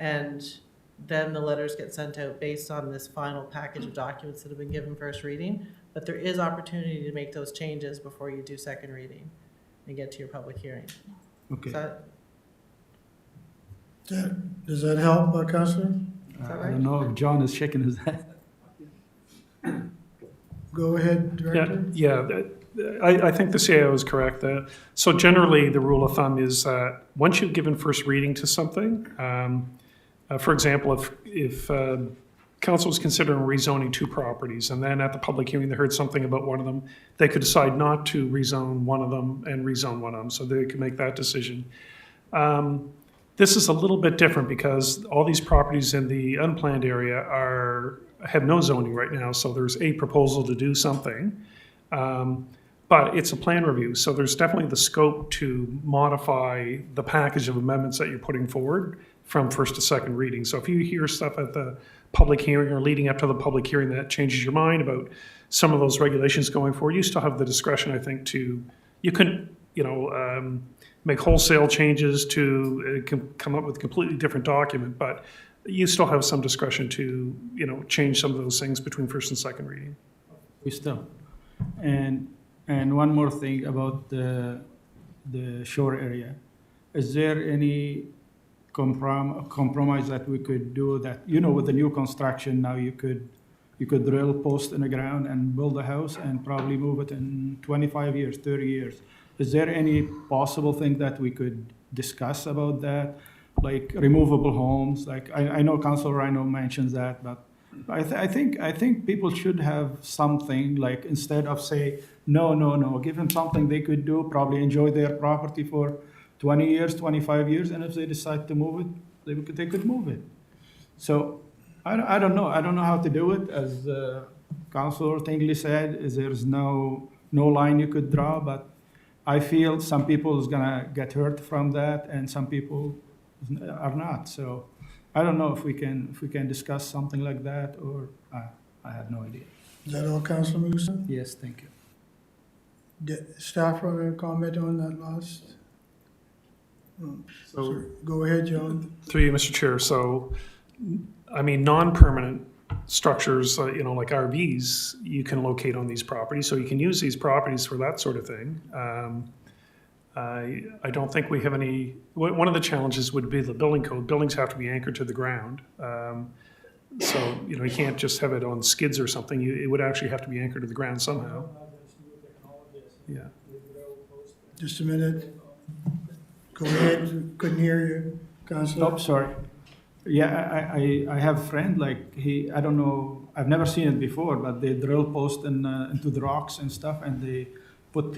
[SPEAKER 7] And then the letters get sent out based on this final package of documents that have been given first reading. But there is opportunity to make those changes before you do second reading and get to your public hearing.
[SPEAKER 10] Okay.
[SPEAKER 7] Is that,
[SPEAKER 1] Does that help, Councillor?
[SPEAKER 7] that
[SPEAKER 10] I
[SPEAKER 7] right?
[SPEAKER 10] don't know if John is shaking his head.
[SPEAKER 1] Go ahead, Director.
[SPEAKER 9] I think the CAO is correct. So generally, the rule of thumb is once you've given first reading to something, for example, if council was considering rezoning two properties, and then at the public hearing, they heard something about one of them, they could decide not to rezone one of them and rezone one of them, so they could make that decision. This is a little bit different because all these properties in the unplanned area have no zoning right now, so there's a proposal to do something. But it's a plan review, so there's definitely the scope to modify the package of amendments that you're putting forward from first to second reading. So if you hear stuff at the public hearing or leading up to the public hearing that changes your mind about some of those regulations going forward, you still have the discretion, I think, you couldn't, make wholesale changes to come up with a completely different document, but you still have some discretion to, change some of those things between first and second reading.
[SPEAKER 10] We still. And one more thing about the shore area. Is there any compromise that we could do that, with the new construction now you could drill post in the ground and build a house and probably move it in 25 years, 30 years. Is there any possible thing that we could discuss about that? Like removable homes, like I know Councilor Rhino mentions that, but I think people should have something, like instead of say, no, give them something they could do, probably enjoy their property for 20 years, 25 years, and if they decide to move it, they could move it. So I don't know. I don't know how to do it. As Councilor Tingley said, there's no line you could draw, but I feel some people is gonna get hurt from that, and some people are not. So I don't know if we can discuss something like that, or I have no idea.
[SPEAKER 1] Is that all, Councilor Musa?
[SPEAKER 10] Yes, thank you.
[SPEAKER 1] Staff want to comment on that last?
[SPEAKER 9] So,
[SPEAKER 1] Go ahead, John.
[SPEAKER 9] through you, Mr. Chair, so, I mean, non-permanent structures, like RVs, you can locate on these properties, so you can use these properties for that sort of thing. I don't think we have any, one of the challenges would be the building code. Buildings have to be anchored to the ground. So, you can't just have it on skids or something. It would actually have to be anchored to the ground somehow. Yeah.
[SPEAKER 1] Just a minute. Go ahead, couldn't hear you, Councilor.
[SPEAKER 10] Oh, sorry. Yeah, I have a friend, like, I don't know, I've never seen it before, but they drill posts into the rocks and stuff, and they put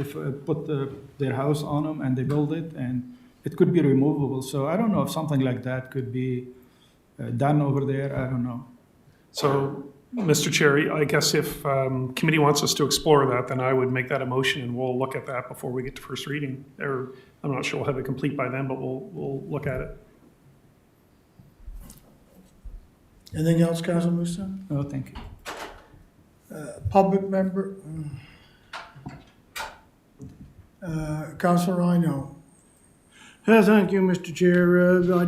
[SPEAKER 10] their house on them, and they build it, and it could be removable. So I don't know if something like that could be done over there. I don't know.
[SPEAKER 9] So, Mr. Chair, I guess if committee wants us to explore that, then I would make that a motion and we'll look at that before we get to first reading. Or I'm not sure we'll have it complete by then, but we'll look at it.
[SPEAKER 1] Anything else, Councilor Musa?
[SPEAKER 10] Oh, thank you.
[SPEAKER 1] Public member? Councilor Rhino.
[SPEAKER 8] Thank you, Mr. Chair.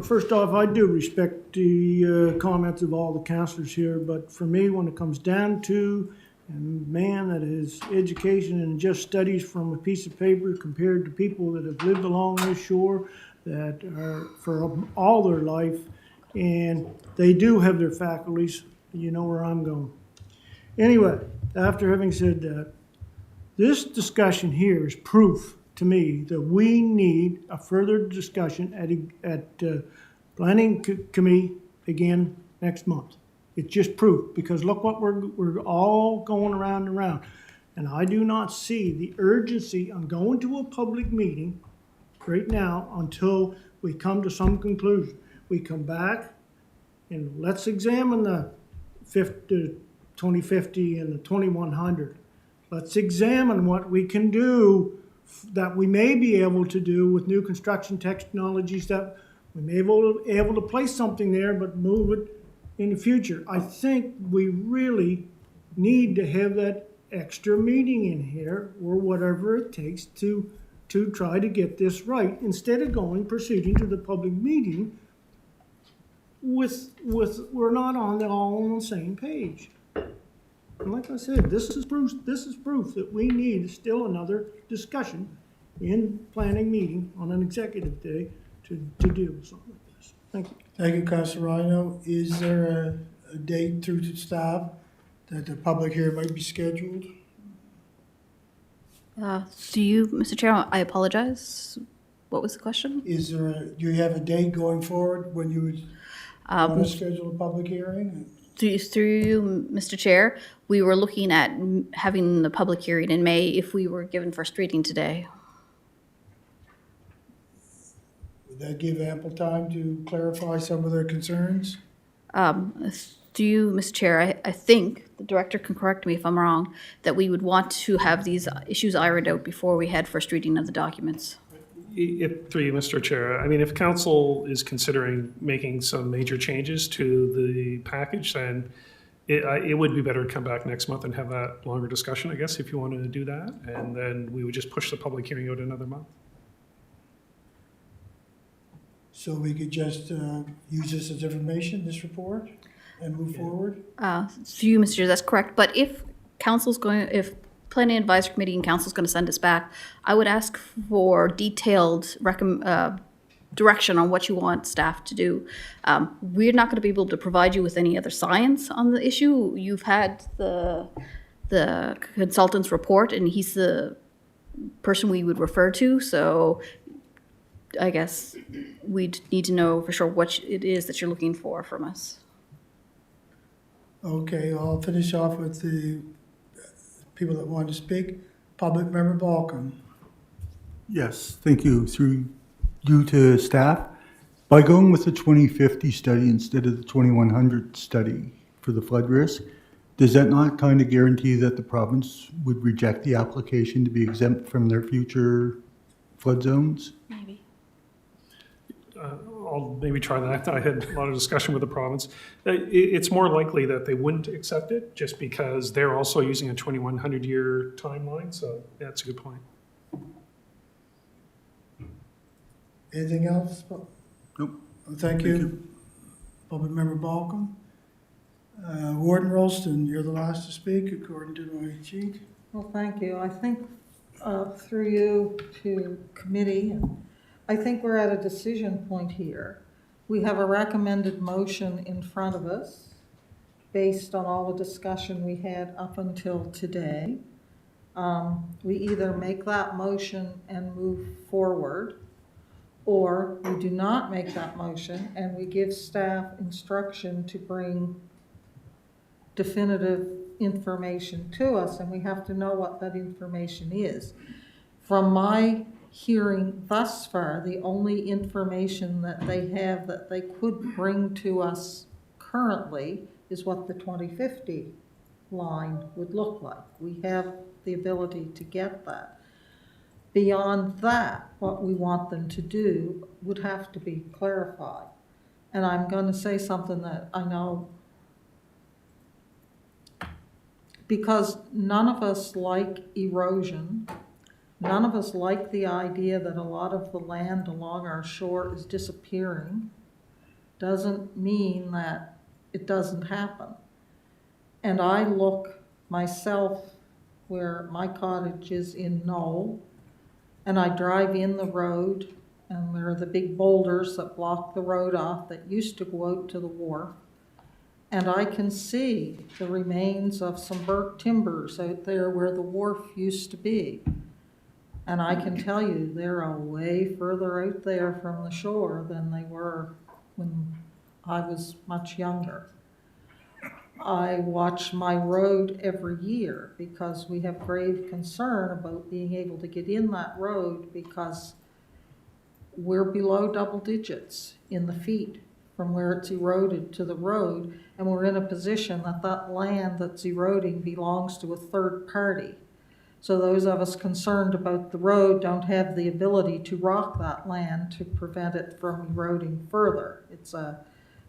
[SPEAKER 8] First off, I do respect the comments of all the councillors here, but for me, when it comes down to a man that has education and just studies from a piece of paper compared to people that have lived along this shore that are for all their life, and they do have their faculties, you know where I'm going. Anyway, after having said that, this discussion here is proof to me that we need a further discussion at planning committee again next month. It's just proof, because look what we're all going around and around. And I do not see the urgency on going to a public meeting right now until we come to some conclusion. We come back and let's examine the 2050 and the 2100. Let's examine what we can do that we may be able to do with new construction technologies, that we may be able to place something there but move it in the future. I think we really need to have that extra meeting in here, or whatever it takes to try to get this right, instead of proceeding to the public meeting with we're not all on the same page. And like I said, this is proof that we need still another discussion in planning meeting on an executive day to deal with something like this. Thank you.
[SPEAKER 1] Thank you, Councilor Rhino. Is there a date through to staff that the public hearing might be scheduled?
[SPEAKER 11] Do you, Mr. Chair, I apologize. What was the question?
[SPEAKER 1] Do you have a date going forward when you would want to schedule a public hearing?
[SPEAKER 11] Through you, Mr. Chair, we were looking at having the public hearing in May if we were given first reading today.
[SPEAKER 1] Would that give ample time to clarify some of their concerns?
[SPEAKER 11] To you, Mr. Chair, I think, the director can correct me if I'm wrong, that we would want to have these issues ironed out before we had first reading of the documents.
[SPEAKER 9] Through you, Mr. Chair, I mean, if council is considering making some major changes to the package, then it would be better to come back next month and have that longer discussion, I guess, if you wanted to do that. And then we would just push the public hearing out another month.
[SPEAKER 1] So we could just use this as information, this report, and move forward?
[SPEAKER 11] To you, Mr. Chair, that's correct. But if if Planning Advisory Committee and council's going to send us back, I would ask for detailed direction on what you want staff to do. We're not going to be able to provide you with any other science on the issue. You've had the consultant's report, and he's the person we would refer to. So I guess we'd need to know for sure what it is that you're looking for from us.
[SPEAKER 1] Okay, I'll finish off with the people that want to speak. Public Member Balcom.
[SPEAKER 14] Yes, thank you. Through you to staff, by going with the 2050 study instead of the 2100 study for the flood risk, does that not kind of guarantee that the province would reject the application to be exempt from their future flood zones?
[SPEAKER 11] Maybe.
[SPEAKER 9] I'll maybe try that. I had a lot of discussion with the province. It's more likely that they wouldn't accept it just because they're also using a 2100-year timeline. So that's a good point.
[SPEAKER 1] Anything else?
[SPEAKER 14] Nope.
[SPEAKER 1] Thank you. Public Member Balcom. Warden Rolston, you're the last to speak according to my sheet.
[SPEAKER 6] Well, thank you. I think through you to committee, I think we're at a decision point here. We have a recommended motion in front of us based on all the discussion we had up until today. We either make that motion and move forward, or we do not make that motion and we give staff instruction to bring definitive information to us, and we have to know what that information is. From my hearing thus far, the only information that they have that they could bring to us currently is what the 2050 line would look like. We have the ability to get that. Beyond that, what we want them to do would have to be clarified. And I'm going to say something that I know, because none of us like erosion, none of us like the idea that a lot of the land along our shore is disappearing, doesn't mean that it doesn't happen. And I look myself where my cottage is in Knoll, and I drive in the road, and there are the big boulders that block the road off that used to go out to the wharf. And I can see the remains of some burnt timbers out there where the wharf used to be. And I can tell you, they're a way further out there from the shore than they were when I was much younger. I watch my road every year because we have grave concern about being able to get in that road because we're below double digits in the feet from where it's eroded to the road, and we're in a position that that land that's eroding belongs to a third party. So those of us concerned about the road don't have the ability to rock that land to prevent it from eroding further. It's a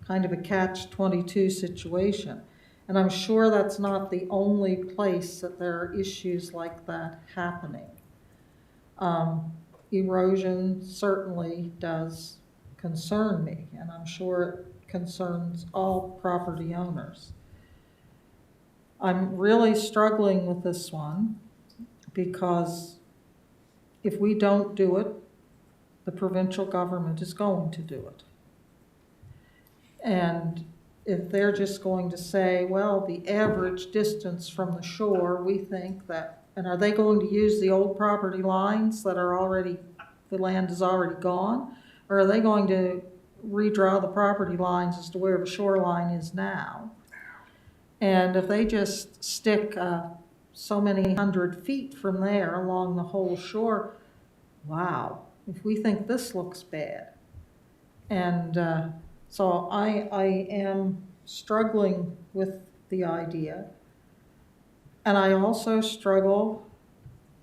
[SPEAKER 6] kind of a catch-22 situation. And I'm sure that's not the only place that there are issues like that happening. Erosion certainly does concern me, and I'm sure it concerns all property owners. I'm really struggling with this one because if we don't do it, the provincial government is going to do it. And if they're just going to say, well, the average distance from the shore, we think that, and are they going to use the old property lines that are already, the land is already gone? Or are they going to redraw the property lines as to where the shoreline is now? And if they just stick so many 100 feet from there along the whole shore, wow, if we think this looks bad. And so I am struggling with the idea. And I also struggle,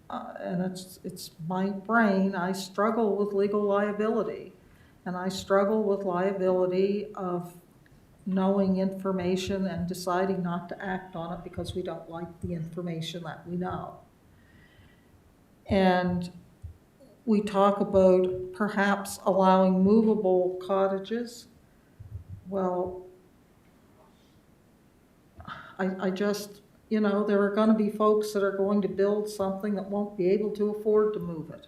[SPEAKER 6] and it's my brain, I struggle with legal liability. And I struggle with liability of knowing information and deciding not to act on it because we don't like the information that we know. And we talk about perhaps allowing movable cottages. Well, I just, you know, there are going to be folks that are going to build something that won't be able to afford to move it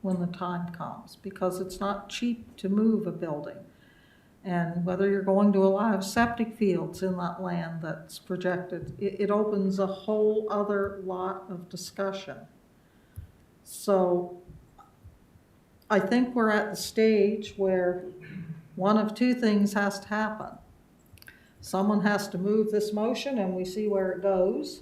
[SPEAKER 6] when the time comes, because it's not cheap to move a building. And whether you're going to allow septic fields in that land that's projected, it opens a whole other lot of discussion. So I think we're at the stage where one of two things has to happen. Someone has to move this motion and we see where it goes,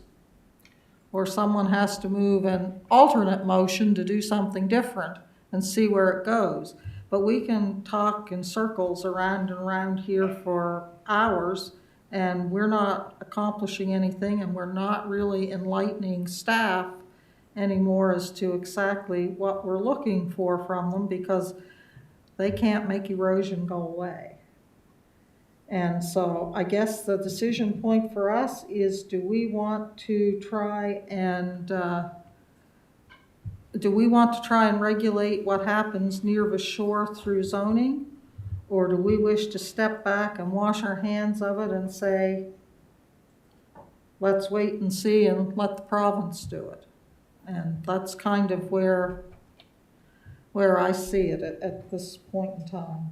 [SPEAKER 6] or someone has to move an alternate motion to do something different and see where it goes. But we can talk in circles around and around here for hours, and we're not accomplishing anything, and we're not really enlightening staff anymore as to exactly what we're looking for from them, because They can't make erosion go away. And so I guess the decision point for us is, do we want to try and regulate what happens near the shore through zoning? Or do we wish to step back and wash our hands of it and say, let's wait and see and let the province do it? And that's kind of where I see it at this point in time.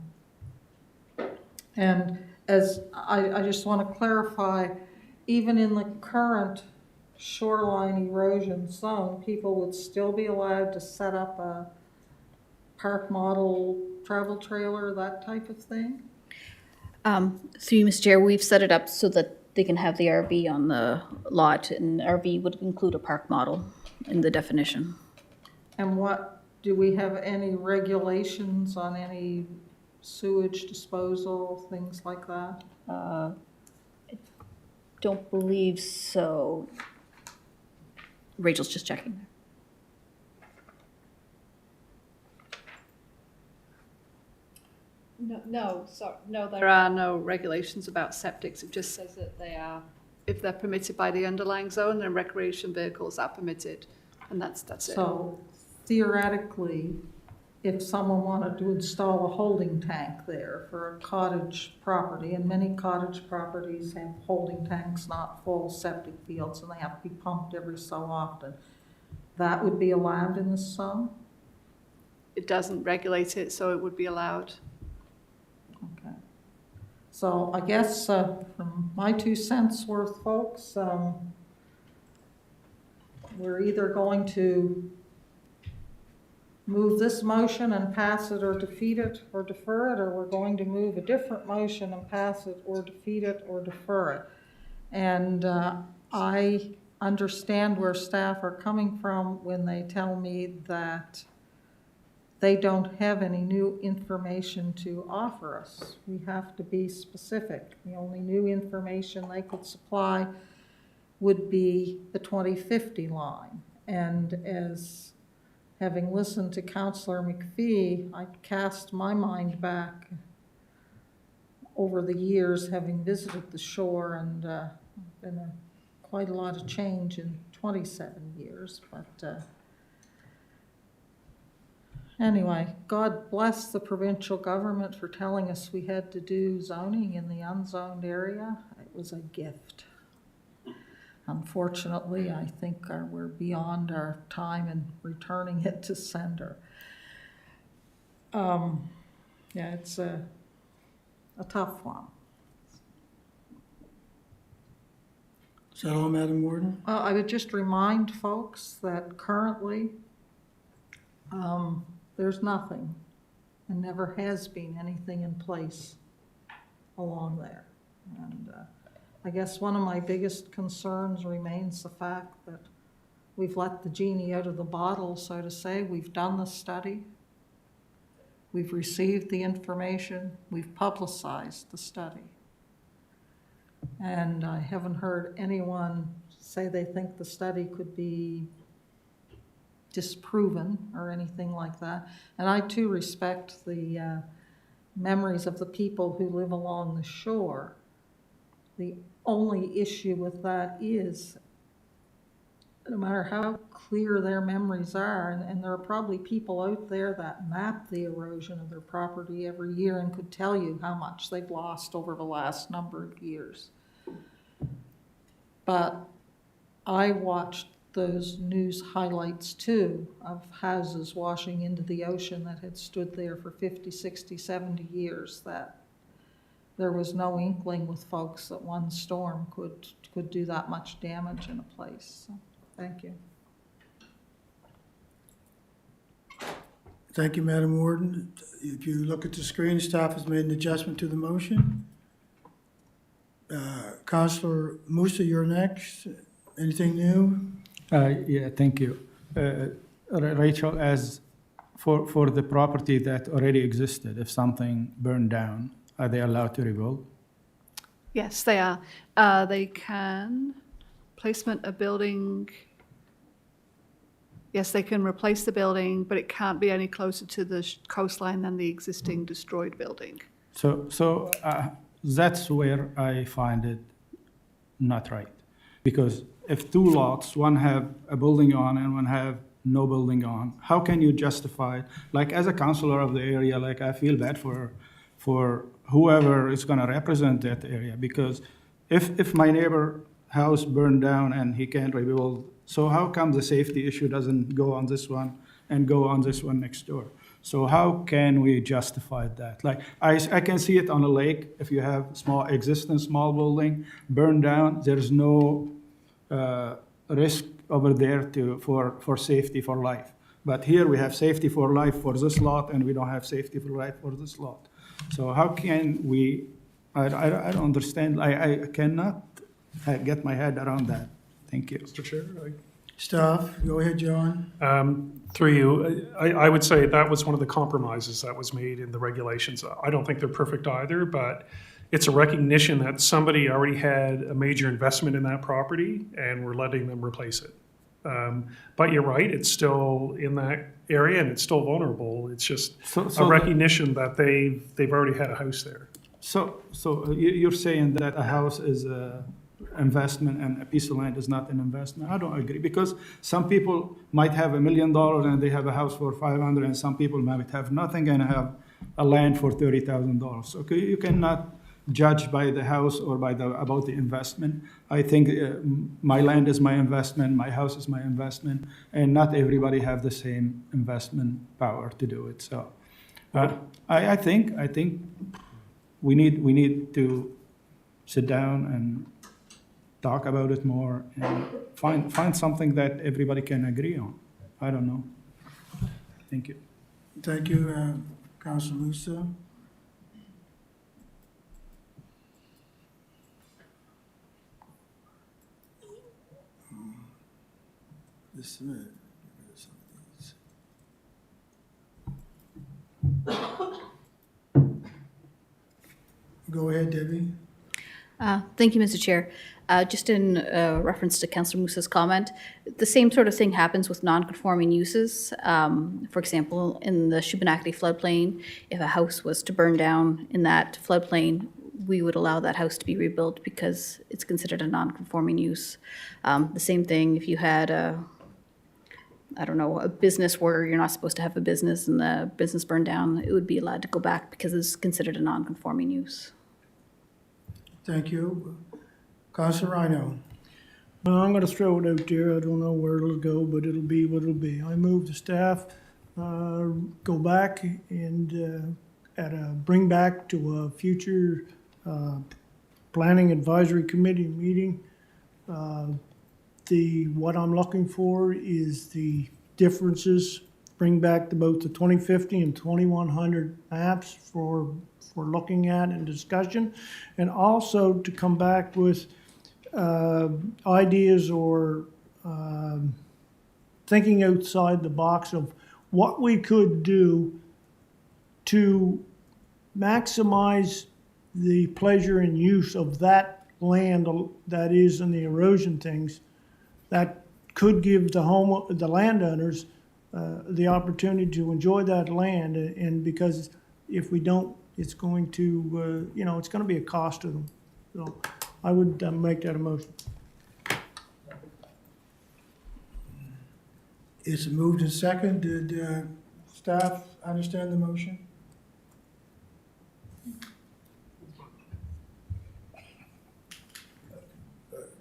[SPEAKER 6] And as I just want to clarify, even in the current shoreline erosion zone, people would still be allowed to set up a park model travel trailer, that type of thing?
[SPEAKER 11] Through you, Mr. Chair, we've set it up so that they can have the RV on the lot, and RV would include a park model in the definition.
[SPEAKER 6] And do we have any regulations on any sewage disposal, things like that?
[SPEAKER 11] I don't believe so. Rachel's just checking.
[SPEAKER 4] No, there are no regulations about septics. It just says that if they're permitted by the underlying zone, then recreation vehicles are permitted, and that's it.
[SPEAKER 6] So theoretically, if someone wanted to install a holding tank there for a cottage property, and many cottage properties have holding tanks, not full septic fields, and they have to be pumped every so often, that would be allowed in this zone?
[SPEAKER 4] It doesn't regulate it, so it would be allowed.
[SPEAKER 6] Okay. So I guess from my 2 cents worth, folks, we're either going to move this motion and pass it or defeat it or defer it, or we're going to move a different motion and pass it or defeat it or defer it. And I understand where staff are coming from when they tell me that they don't have any new information to offer us. We have to be specific. The only new information they could supply would be the 2050 line. And as having listened to Councillor McPhee, I cast my mind back over the years, having visited the shore, and been quite a lot of change in 27 years. But anyway, God bless the provincial government for telling us we had to do zoning in the unzoned area. It was a gift. Unfortunately, I think we're beyond our time in returning it to sender. Yeah, it's a tough one.
[SPEAKER 1] Is that all, Madam Warden?
[SPEAKER 6] I would just remind folks that currently there's nothing, and never has been anything in place along there. And I guess one of my biggest concerns remains the fact that we've let the genie out of the bottle, so to say. We've done the study. We've received the information. We've publicized the study. And I haven't heard anyone say they think the study could be disproven or anything like that. And I too respect the memories of the people who live along the shore. The only issue with that is, no matter how clear their memories are, and there are probably people out there that map the erosion of their property every year and could tell you how much they've lost over the last number of years. But I watched those news highlights too of houses washing into the ocean that had stood there for 50, 60, 70 years, that there was no inkling with folks that one storm could do that much damage in a place. So, thank you.
[SPEAKER 1] Thank you, Madam Warden. If you look at the screen, staff has made an adjustment to the motion. Councillor Musa, you're next. Anything new?
[SPEAKER 10] Yeah, thank you. Rachel, as for the property that already existed, if something burned down, are they allowed to rebuild?
[SPEAKER 4] Yes, they are. They can placement a building Yes, they can replace the building, but it can't be any closer to the coastline than the existing destroyed building.
[SPEAKER 10] So that's where I find it not right. Because if two lots, one have a building on and one have no building on, how can you justify, like as a councillor of the area, like I feel bad for whoever is gonna represent that area, because if my neighbor house burned down and he can't rebuild, so how come the safety issue doesn't go on this one and go on this one next door? So how can we justify that? Like, I can see it on a lake, if you have existing small building burned down, there's no risk over there for safety for life. But here we have safety for life for this lot, and we don't have safety for life for this lot. So how can we, I don't understand, I cannot get my head around that. Thank you.
[SPEAKER 9] Mr. Chair,
[SPEAKER 1] Staff, go ahead, John.
[SPEAKER 9] through you, I would say that was one of the compromises that was made in the regulations. I don't think they're perfect either, but it's a recognition that somebody already had a major investment in that property and we're letting them replace it. But you're right, it's still in that area and it's still vulnerable. It's just a recognition that they've already had a house there.
[SPEAKER 10] So you're saying that a house is a investment and a piece of land is not an investment? I don't agree, because some people might have $1 million and they have a house for 500, and some people might have nothing and have a land for $30,000. Okay, you cannot judge by the house or about the investment. I think my land is my investment, my house is my investment, and not everybody have the same investment power to do it. So I think we need to sit down and talk about it more and find something that everybody can agree on. I don't know. Thank you.
[SPEAKER 1] Thank you, Councilor Musa. This is Go ahead, Debbie.
[SPEAKER 11] Thank you, Mr. Chair. Just in reference to Councillor Musa's comment, the same sort of thing happens with non-conforming uses. For example, in the Shubenacadie floodplain, if a house was to burn down in that floodplain, we would allow that house to be rebuilt because it's considered a non-conforming use. The same thing if you had a business where you're not supposed to have a business and the business burned down, it would be allowed to go back because it's considered a non-conforming use.
[SPEAKER 1] Thank you. Councilor Rhino.
[SPEAKER 8] I'm going to throw it out there. I don't know where it'll go, but it'll be what it'll be. I move the staff, go back and bring back to a future Planning Advisory Committee meeting. What I'm looking for is the differences, bring back to both the 2050 and 2100 maps for looking at and discussion, and also to come back with ideas or thinking outside the box of what we could do to maximize the pleasure and use of that land that is in the erosion things, that could give the landowners the opportunity to enjoy that land, and because if we don't, it's going to it's going to be a cost to them. So I would make that a motion.
[SPEAKER 1] It's moved and second. Did staff understand the motion?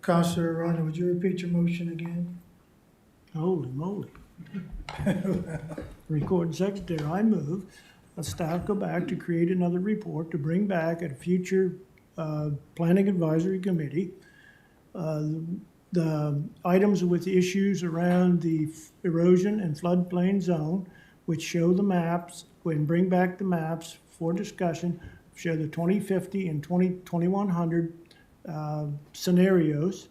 [SPEAKER 1] Councilor Rhino, would you repeat your motion again?
[SPEAKER 8] Holy moly. Recording secretary, I move that staff go back to create another report to bring back at a future Planning Advisory Committee the items with issues around the erosion and floodplain zone, which show the maps, and bring back the maps for discussion, show the 2050 and 2100 scenarios,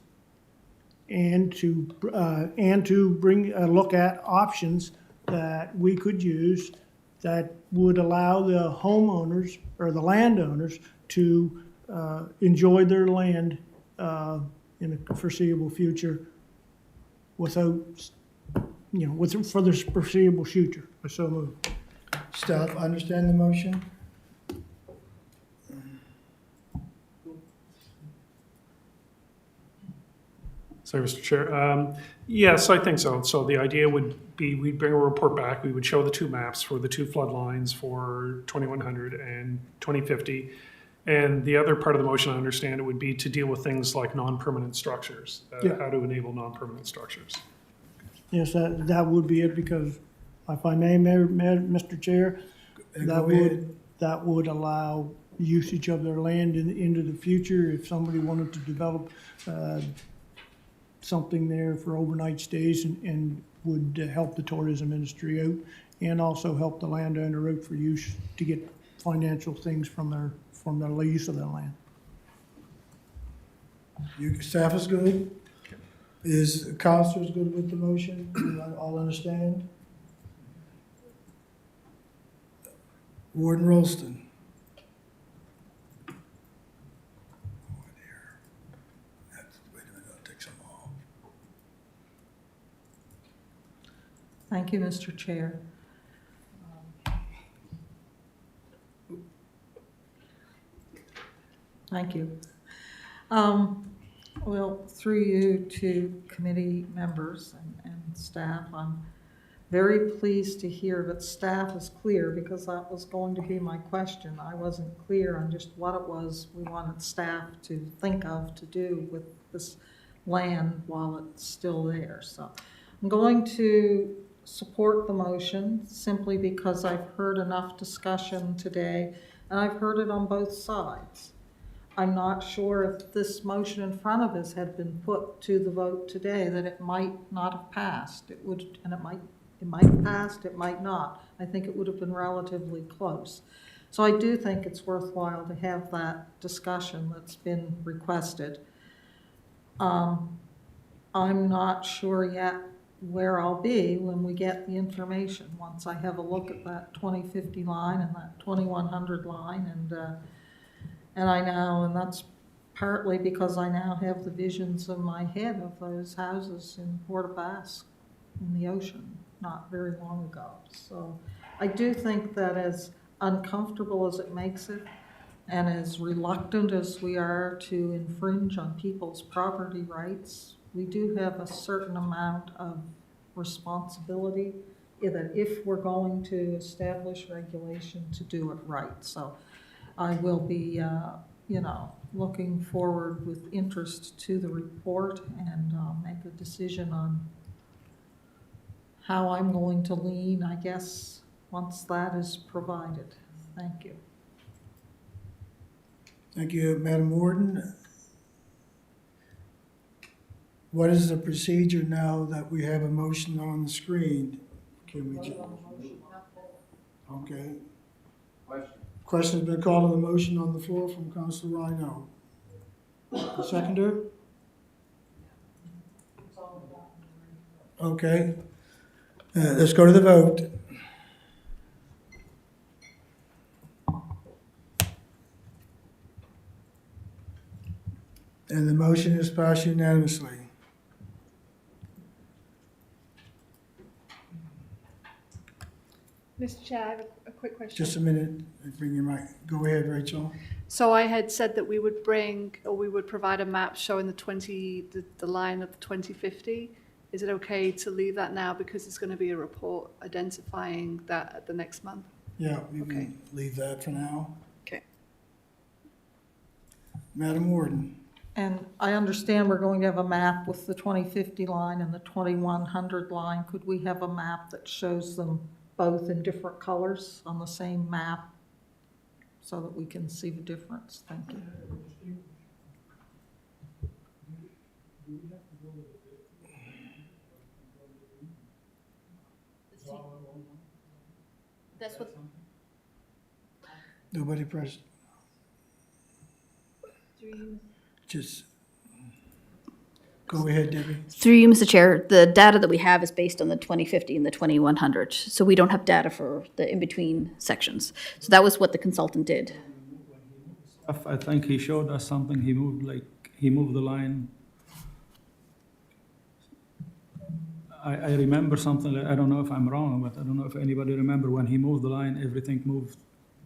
[SPEAKER 8] and to bring a look at options that we could use that would allow the homeowners or the landowners to enjoy their land in a foreseeable future without for the foreseeable future. I so move.
[SPEAKER 1] Staff, understand the motion?
[SPEAKER 9] Sorry, Mr. Chair. Yes, I think so. So the idea would be, we'd bring a report back, we would show the two maps for the two flood lines for 2100 and 2050. And the other part of the motion, I understand it, would be to deal with things like non-permanent structures,
[SPEAKER 8] Yeah.
[SPEAKER 9] how to enable non-permanent structures.
[SPEAKER 8] Yes, that would be it, because if I may, Mr. Chair,
[SPEAKER 1] Go ahead.
[SPEAKER 8] that would allow usage of their land into the future if somebody wanted to develop something there for overnight stays and would help the tourism industry out and also help the landowner out for use to get financial things from their use of their land.
[SPEAKER 1] Staff is good? Is councilors good with the motion? Do I all understand? Warden Rolston? Wait a minute, I'll take some off.
[SPEAKER 6] Thank you, Mr. Chair. Thank you. Well, through you to committee members and staff, I'm very pleased to hear that staff is clear, because that was going to be my question. I wasn't clear on just what it was we wanted staff to think of to do with this land while it's still there. So I'm going to support the motion simply because I've heard enough discussion today, and I've heard it on both sides. I'm not sure if this motion in front of us had been put to the vote today, that it might not have passed. It would, and it might have passed, it might not. I think it would have been relatively close. So I do think it's worthwhile to have that discussion that's been requested. I'm not sure yet where I'll be when we get the information, once I have a look at that 2050 line and that 2100 line, and I now, and that's partly because I now have the visions in my head of those houses in Port aux Basques in the ocean not very long ago. So I do think that as uncomfortable as it makes it, and as reluctant as we are to infringe on people's property rights, we do have a certain amount of responsibility that if we're going to establish regulation, to do it right. So I will be, looking forward with interest to the report and make a decision on how I'm going to lean, I guess, once that is provided. Thank you.
[SPEAKER 1] Thank you, Madam Warden. What is the procedure now that we have a motion on the screen? Can we? Okay. Question's been called on the motion on the floor from Councilor Rhino. The seconder? Okay. Let's go to the vote. And the motion is passed unanimously.
[SPEAKER 4] Mr. Chair, I have a quick question.
[SPEAKER 1] Just a minute, bring your mic. Go ahead, Rachel.
[SPEAKER 4] So I had said that we would bring, or we would provide a map showing the line of 2050. Is it okay to leave that now because it's going to be a report identifying that at the next month?
[SPEAKER 1] Yeah, we can leave that for now.
[SPEAKER 4] Okay.
[SPEAKER 1] Madam Warden.
[SPEAKER 6] And I understand we're going to have a map with the 2050 line and the 2100 line. Could we have a map that shows them both in different colors on the same map so that we can see the difference? Thank you.
[SPEAKER 11] That's what.
[SPEAKER 1] Nobody pressed. Just go ahead, Debbie.
[SPEAKER 11] Through you, Mr. Chair, the data that we have is based on the 2050 and the 2100. So we don't have data for the in-between sections. So that was what the consultant did.
[SPEAKER 10] I think he showed us something, he moved the line. I remember something, I don't know if I'm wrong, but I don't know if anybody remember when he moved the line, everything moved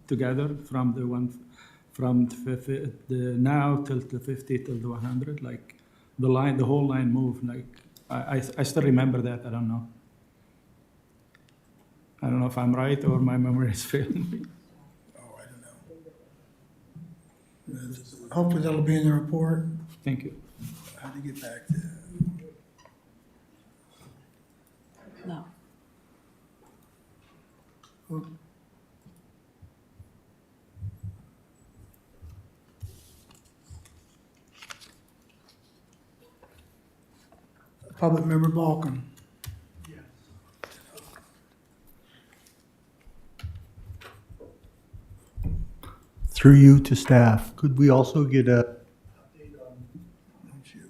[SPEAKER 10] together from the one, from the now till the 50 till the 100, like the line, the whole line moved, like, I still remember that, I don't know. I don't know if I'm right or my memory is failing me.
[SPEAKER 1] Oh, I don't know. Hopefully that'll be in the report.
[SPEAKER 10] Thank you.
[SPEAKER 1] How to get back to.
[SPEAKER 4] No.
[SPEAKER 1] Public Member Balkan.
[SPEAKER 14] Through you to staff, could we also get
[SPEAKER 1] Oh, shoot.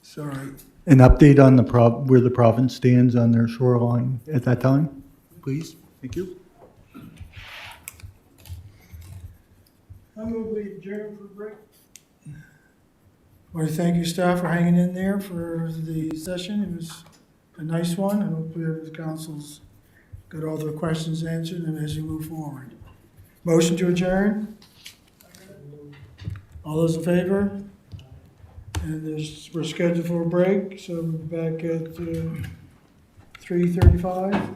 [SPEAKER 1] Sorry.
[SPEAKER 14] an update on where the province stands on their shoreline at that time, please? Thank you.
[SPEAKER 8] I move we adjourn for break.
[SPEAKER 1] I want to thank you, staff, for hanging in there for the session. It was a nice one, and hopefully the council's got all their questions answered and as you move forward. Motion to adjourn? All those in favor? And we're scheduled for a break, so we're back at 3:35.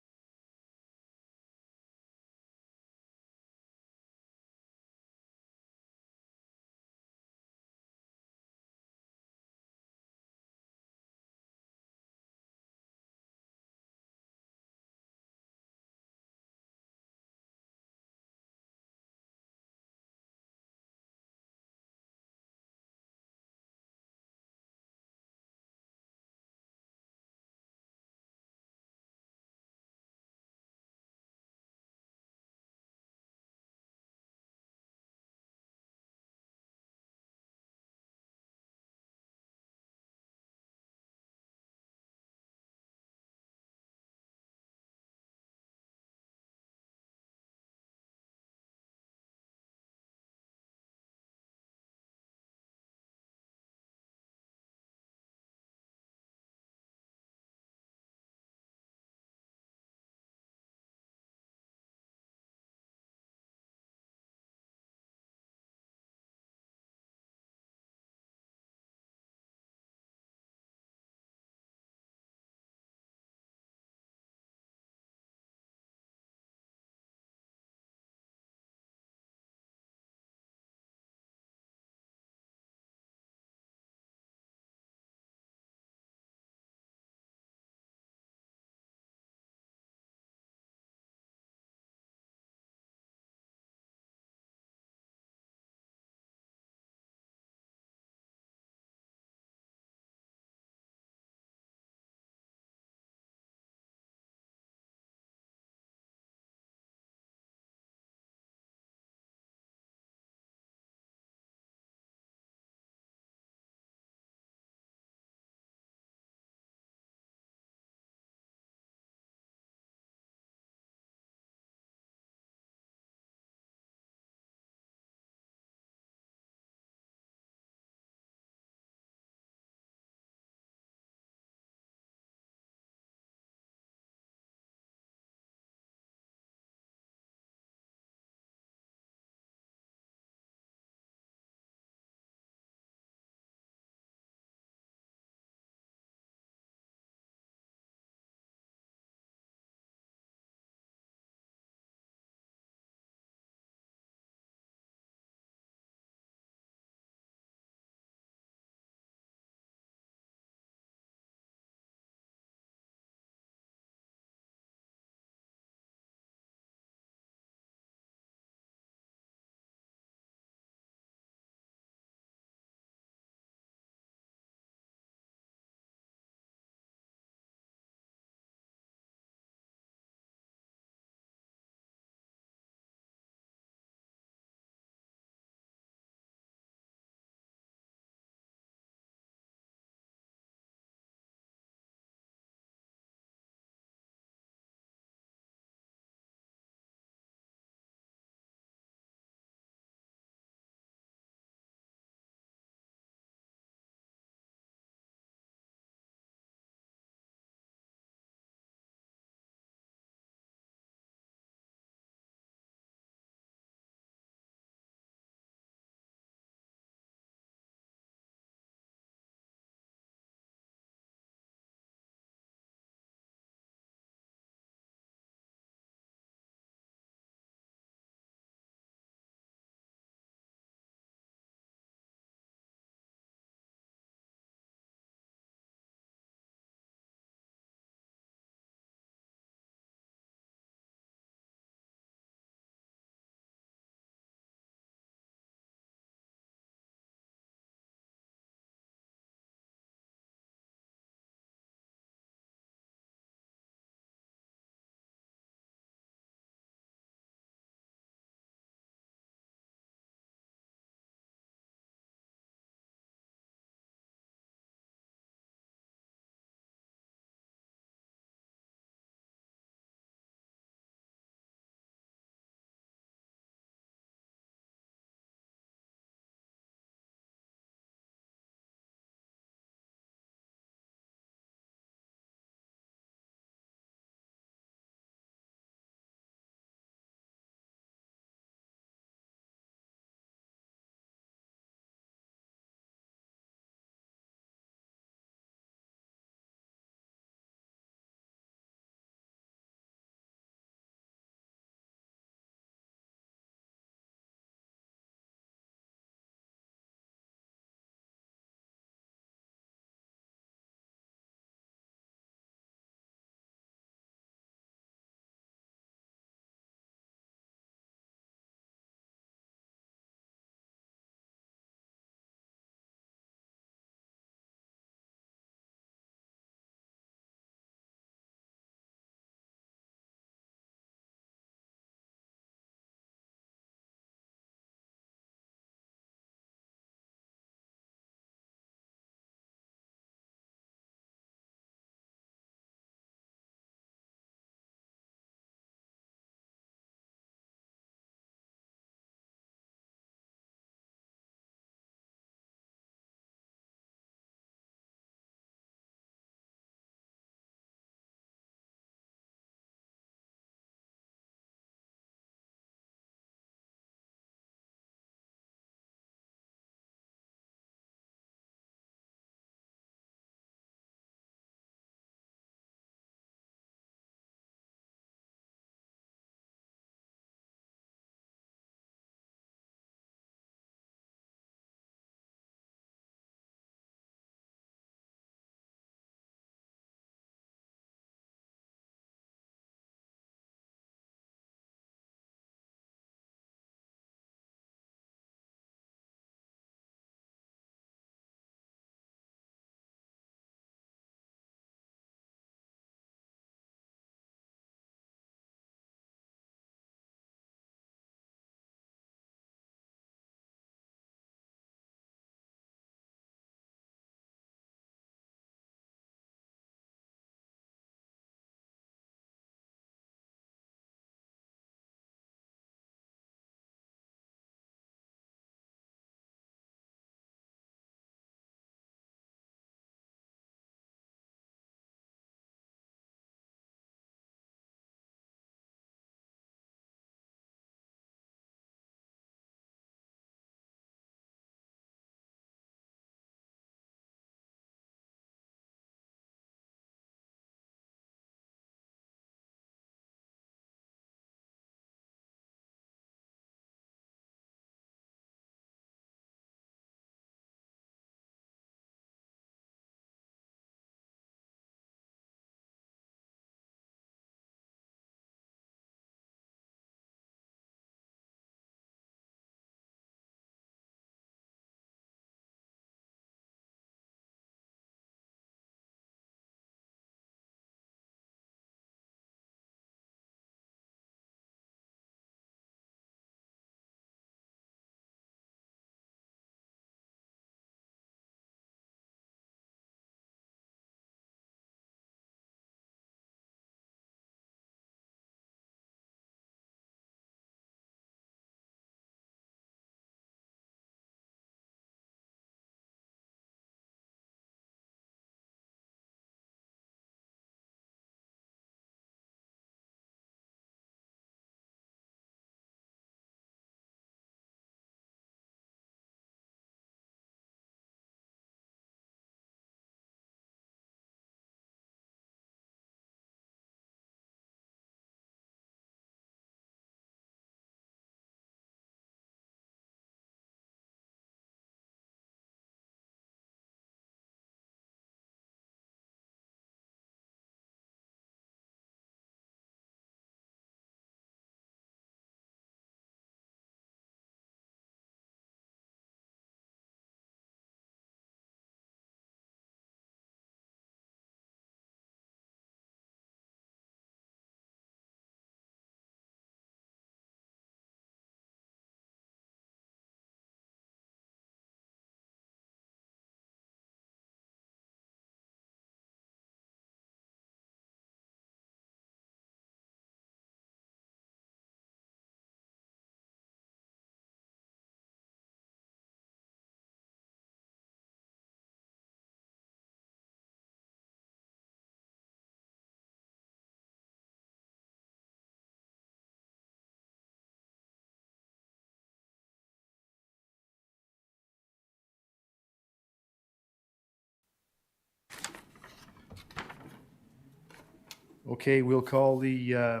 [SPEAKER 12] Okay, we'll call the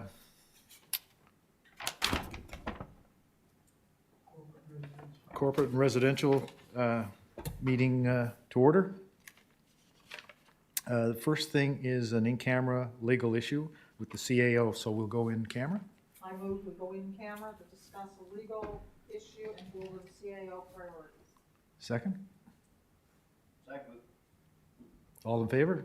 [SPEAKER 12] corporate and residential meeting to order. The first thing is an in-camera legal issue with the CAO, so we'll go in camera.
[SPEAKER 6] I move we go in camera to discuss a legal issue and go over the CAO priorities.
[SPEAKER 12] Second?
[SPEAKER 3] Second.
[SPEAKER 12] All in favor?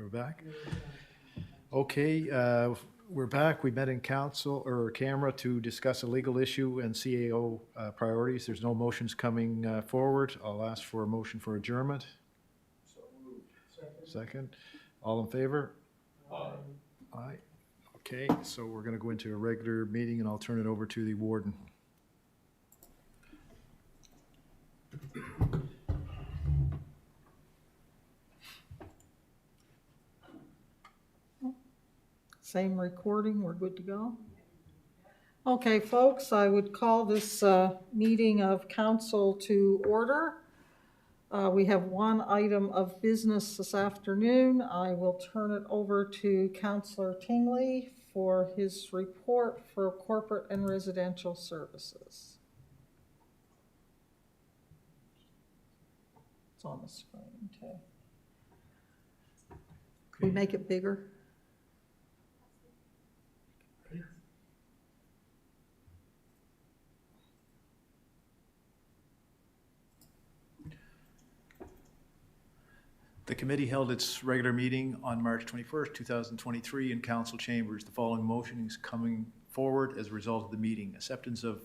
[SPEAKER 12] we're back. Okay, we're back. We met in council or camera to discuss a legal issue and CAO priorities. There's no motions coming forward. I'll ask for a motion for adjournment. Second. All in favor? Aye. Okay, so we're going to go into a regular meeting and I'll turn it over to the warden.
[SPEAKER 6] Same recording, we're good to go? Okay, folks, I would call this meeting of council to order. We have one item of business this afternoon. I will turn it over to Councillor Tingley for his report for corporate and residential services. It's on the screen too. Can we make it bigger?
[SPEAKER 12] The committee held its regular meeting on March 21st, 2023 in council chambers. The following motion is coming forward as a result of the meeting. Acceptance of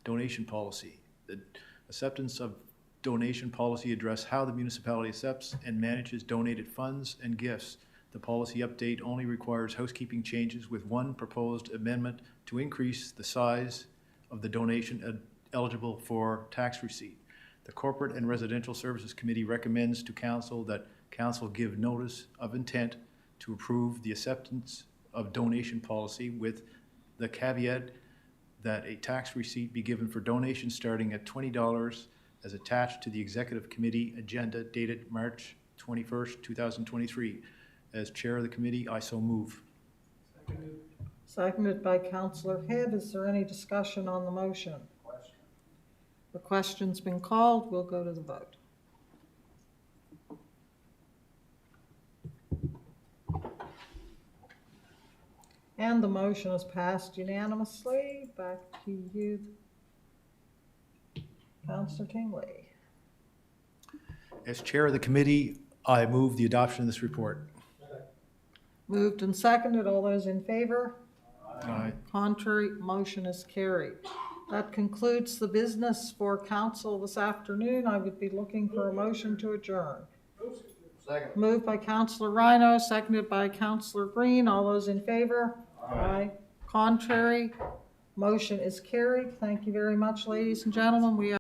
[SPEAKER 12] donation policy. The acceptance of donation policy address how the municipality accepts and manages donated funds and gifts. The policy update only requires housekeeping changes with one proposed amendment to increase the size of the donation eligible for tax receipt. The Corporate and Residential Services Committee recommends to council that council give notice of intent to approve the acceptance of donation policy with the caveat that a tax receipt be given for donations starting at $20 as attached to the Executive Committee agenda dated March 21st, 2023. As chair of the committee, I so move.
[SPEAKER 6] Seconded by Councillor Head. Is there any discussion on the motion? The question's been called. We'll go to the vote. And the motion is passed unanimously. Back to you, Councillor Tingley.
[SPEAKER 12] As chair of the committee, I move the adoption of this report.
[SPEAKER 6] Moved and seconded. All those in favor?
[SPEAKER 12] Aye.
[SPEAKER 6] Contrary, motion is carried. That concludes the business for council this afternoon. I would be looking for a motion to adjourn.
[SPEAKER 3] Second.
[SPEAKER 6] Moved by Councillor Rhino, seconded by Councillor Green. All those in favor? Aye. Contrary, motion is carried. Thank you very much, ladies and gentlemen. We